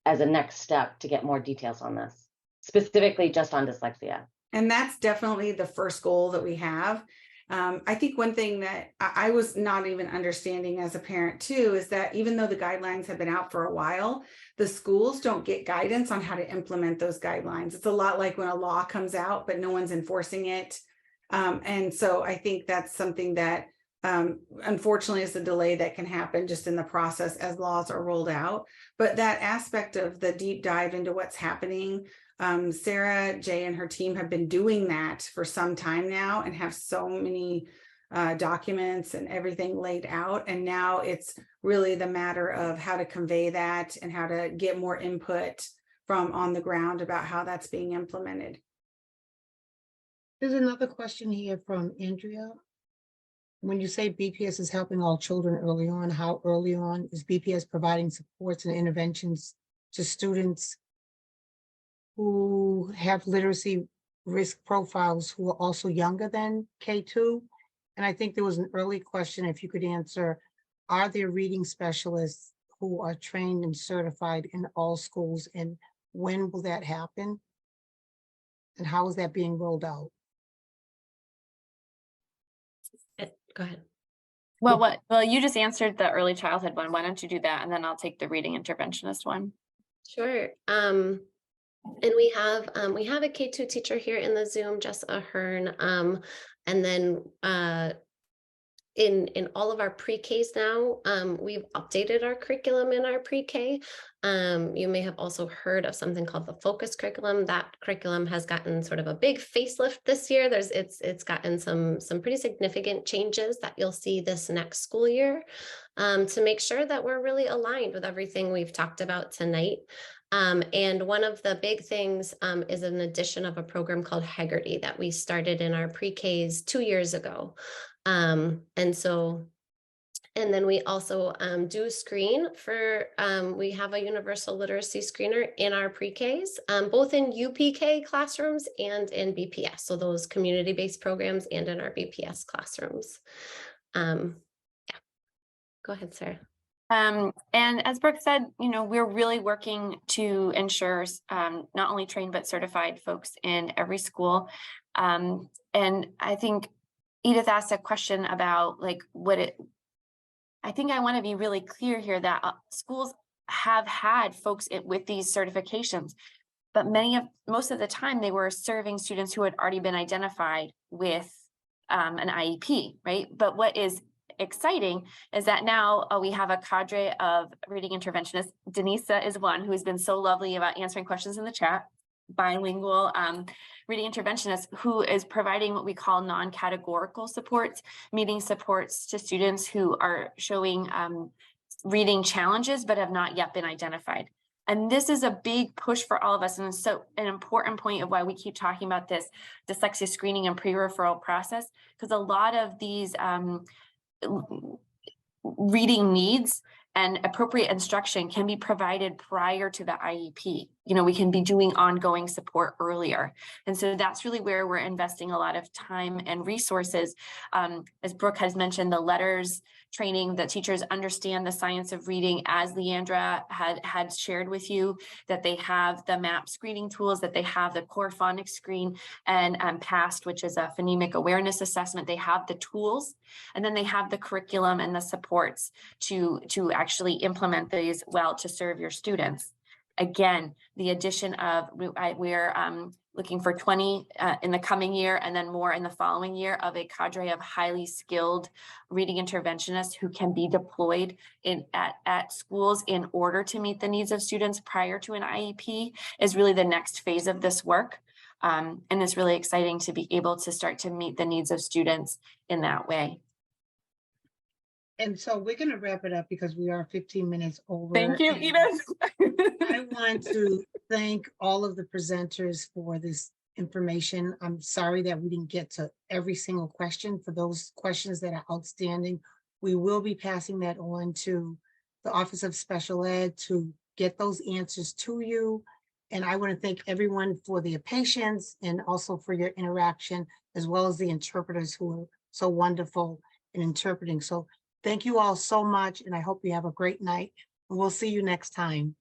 as a next step to get more details on this, specifically just on dyslexia. And that's definitely the first goal that we have. I think one thing that I was not even understanding as a parent too, is that even though the guidelines have been out for a while, the schools don't get guidance on how to implement those guidelines. It's a lot like when a law comes out, but no one's enforcing it. And so I think that's something that unfortunately is a delay that can happen just in the process as laws are rolled out. But that aspect of the deep dive into what's happening, Sarah, Jay, and her team have been doing that for some time now and have so many documents and everything laid out. And now it's really the matter of how to convey that and how to get more input from on the ground about how that's being implemented. There's another question here from Andrea. When you say BPS is helping all children early on, how early on is BPS providing supports and interventions to students who have literacy risk profiles who are also younger than K2? And I think there was an early question, if you could answer, are there reading specialists who are trained and certified in all schools, and when will that happen? And how is that being rolled out? Go ahead. Well, you just answered the early childhood one. Why don't you do that? And then I'll take the reading interventionist one. Sure. And we have a K2 teacher here in the Zoom, Jess Ahern. And then in all of our pre-Ks now, we've updated our curriculum in our pre-K. You may have also heard of something called the focus curriculum. That curriculum has gotten sort of a big facelift this year. It's gotten some pretty significant changes that you'll see this next school year, to make sure that we're really aligned with everything we've talked about tonight. And one of the big things is an addition of a program called Haggerty that we started in our pre-Ks 2 years ago. And then we also do screen for, we have a universal literacy screener in our pre-Ks, both in UPK classrooms and in BPS. So those community-based programs and in our BPS classrooms. Yeah, go ahead, Sarah. And as Brooke said, we're really working to ensure not only trained, but certified folks in every school. And I think Edith asked a question about I think I want to be really clear here that schools have had folks with these certifications, but most of the time they were serving students who had already been identified with an IEP, right? But what is exciting is that now we have a cadre of reading interventionists. Denisa is one who has been so lovely about answering questions in the chat, bilingual reading interventionist who is providing what we call non-categorical supports, meaning supports to students who are showing reading challenges but have not yet been identified. And this is a big push for all of us, and so an important point of why we keep talking about this dyslexia screening and pre-referral process, because a lot of these reading needs and appropriate instruction can be provided prior to the IEP. we can be doing ongoing support earlier. And so that's really where we're investing a lot of time and resources. As Brooke has mentioned, the letters training, that teachers understand the science of reading, as Leandra had shared with you, that they have the MAP screening tools, that they have the core phonics screen, and PAST, which is a phonemic awareness assessment. They have the tools, and then they have the curriculum and the supports to actually implement these well to serve your students. Again, the addition of, we're looking for 20 in the coming year, and then more in the following year, of a cadre of highly skilled reading interventionists who can be deployed at schools in order to meet the needs of students prior to an IEP, is really the next phase of this work. And it's really exciting to be able to start to meet the needs of students in that way. And so we're going to wrap it up because we are 15 minutes over. Thank you, Edith. I want to thank all of the presenters for this information. I'm sorry that we didn't get to every single question. For those questions that are outstanding, we will be passing that on to the Office of Special Ed to get those answers to you. And I want to thank everyone for their patience and also for your interaction, as well as the interpreters who are so wonderful in interpreting. So thank you all so much, and I hope you have a great night. And we'll see you next time.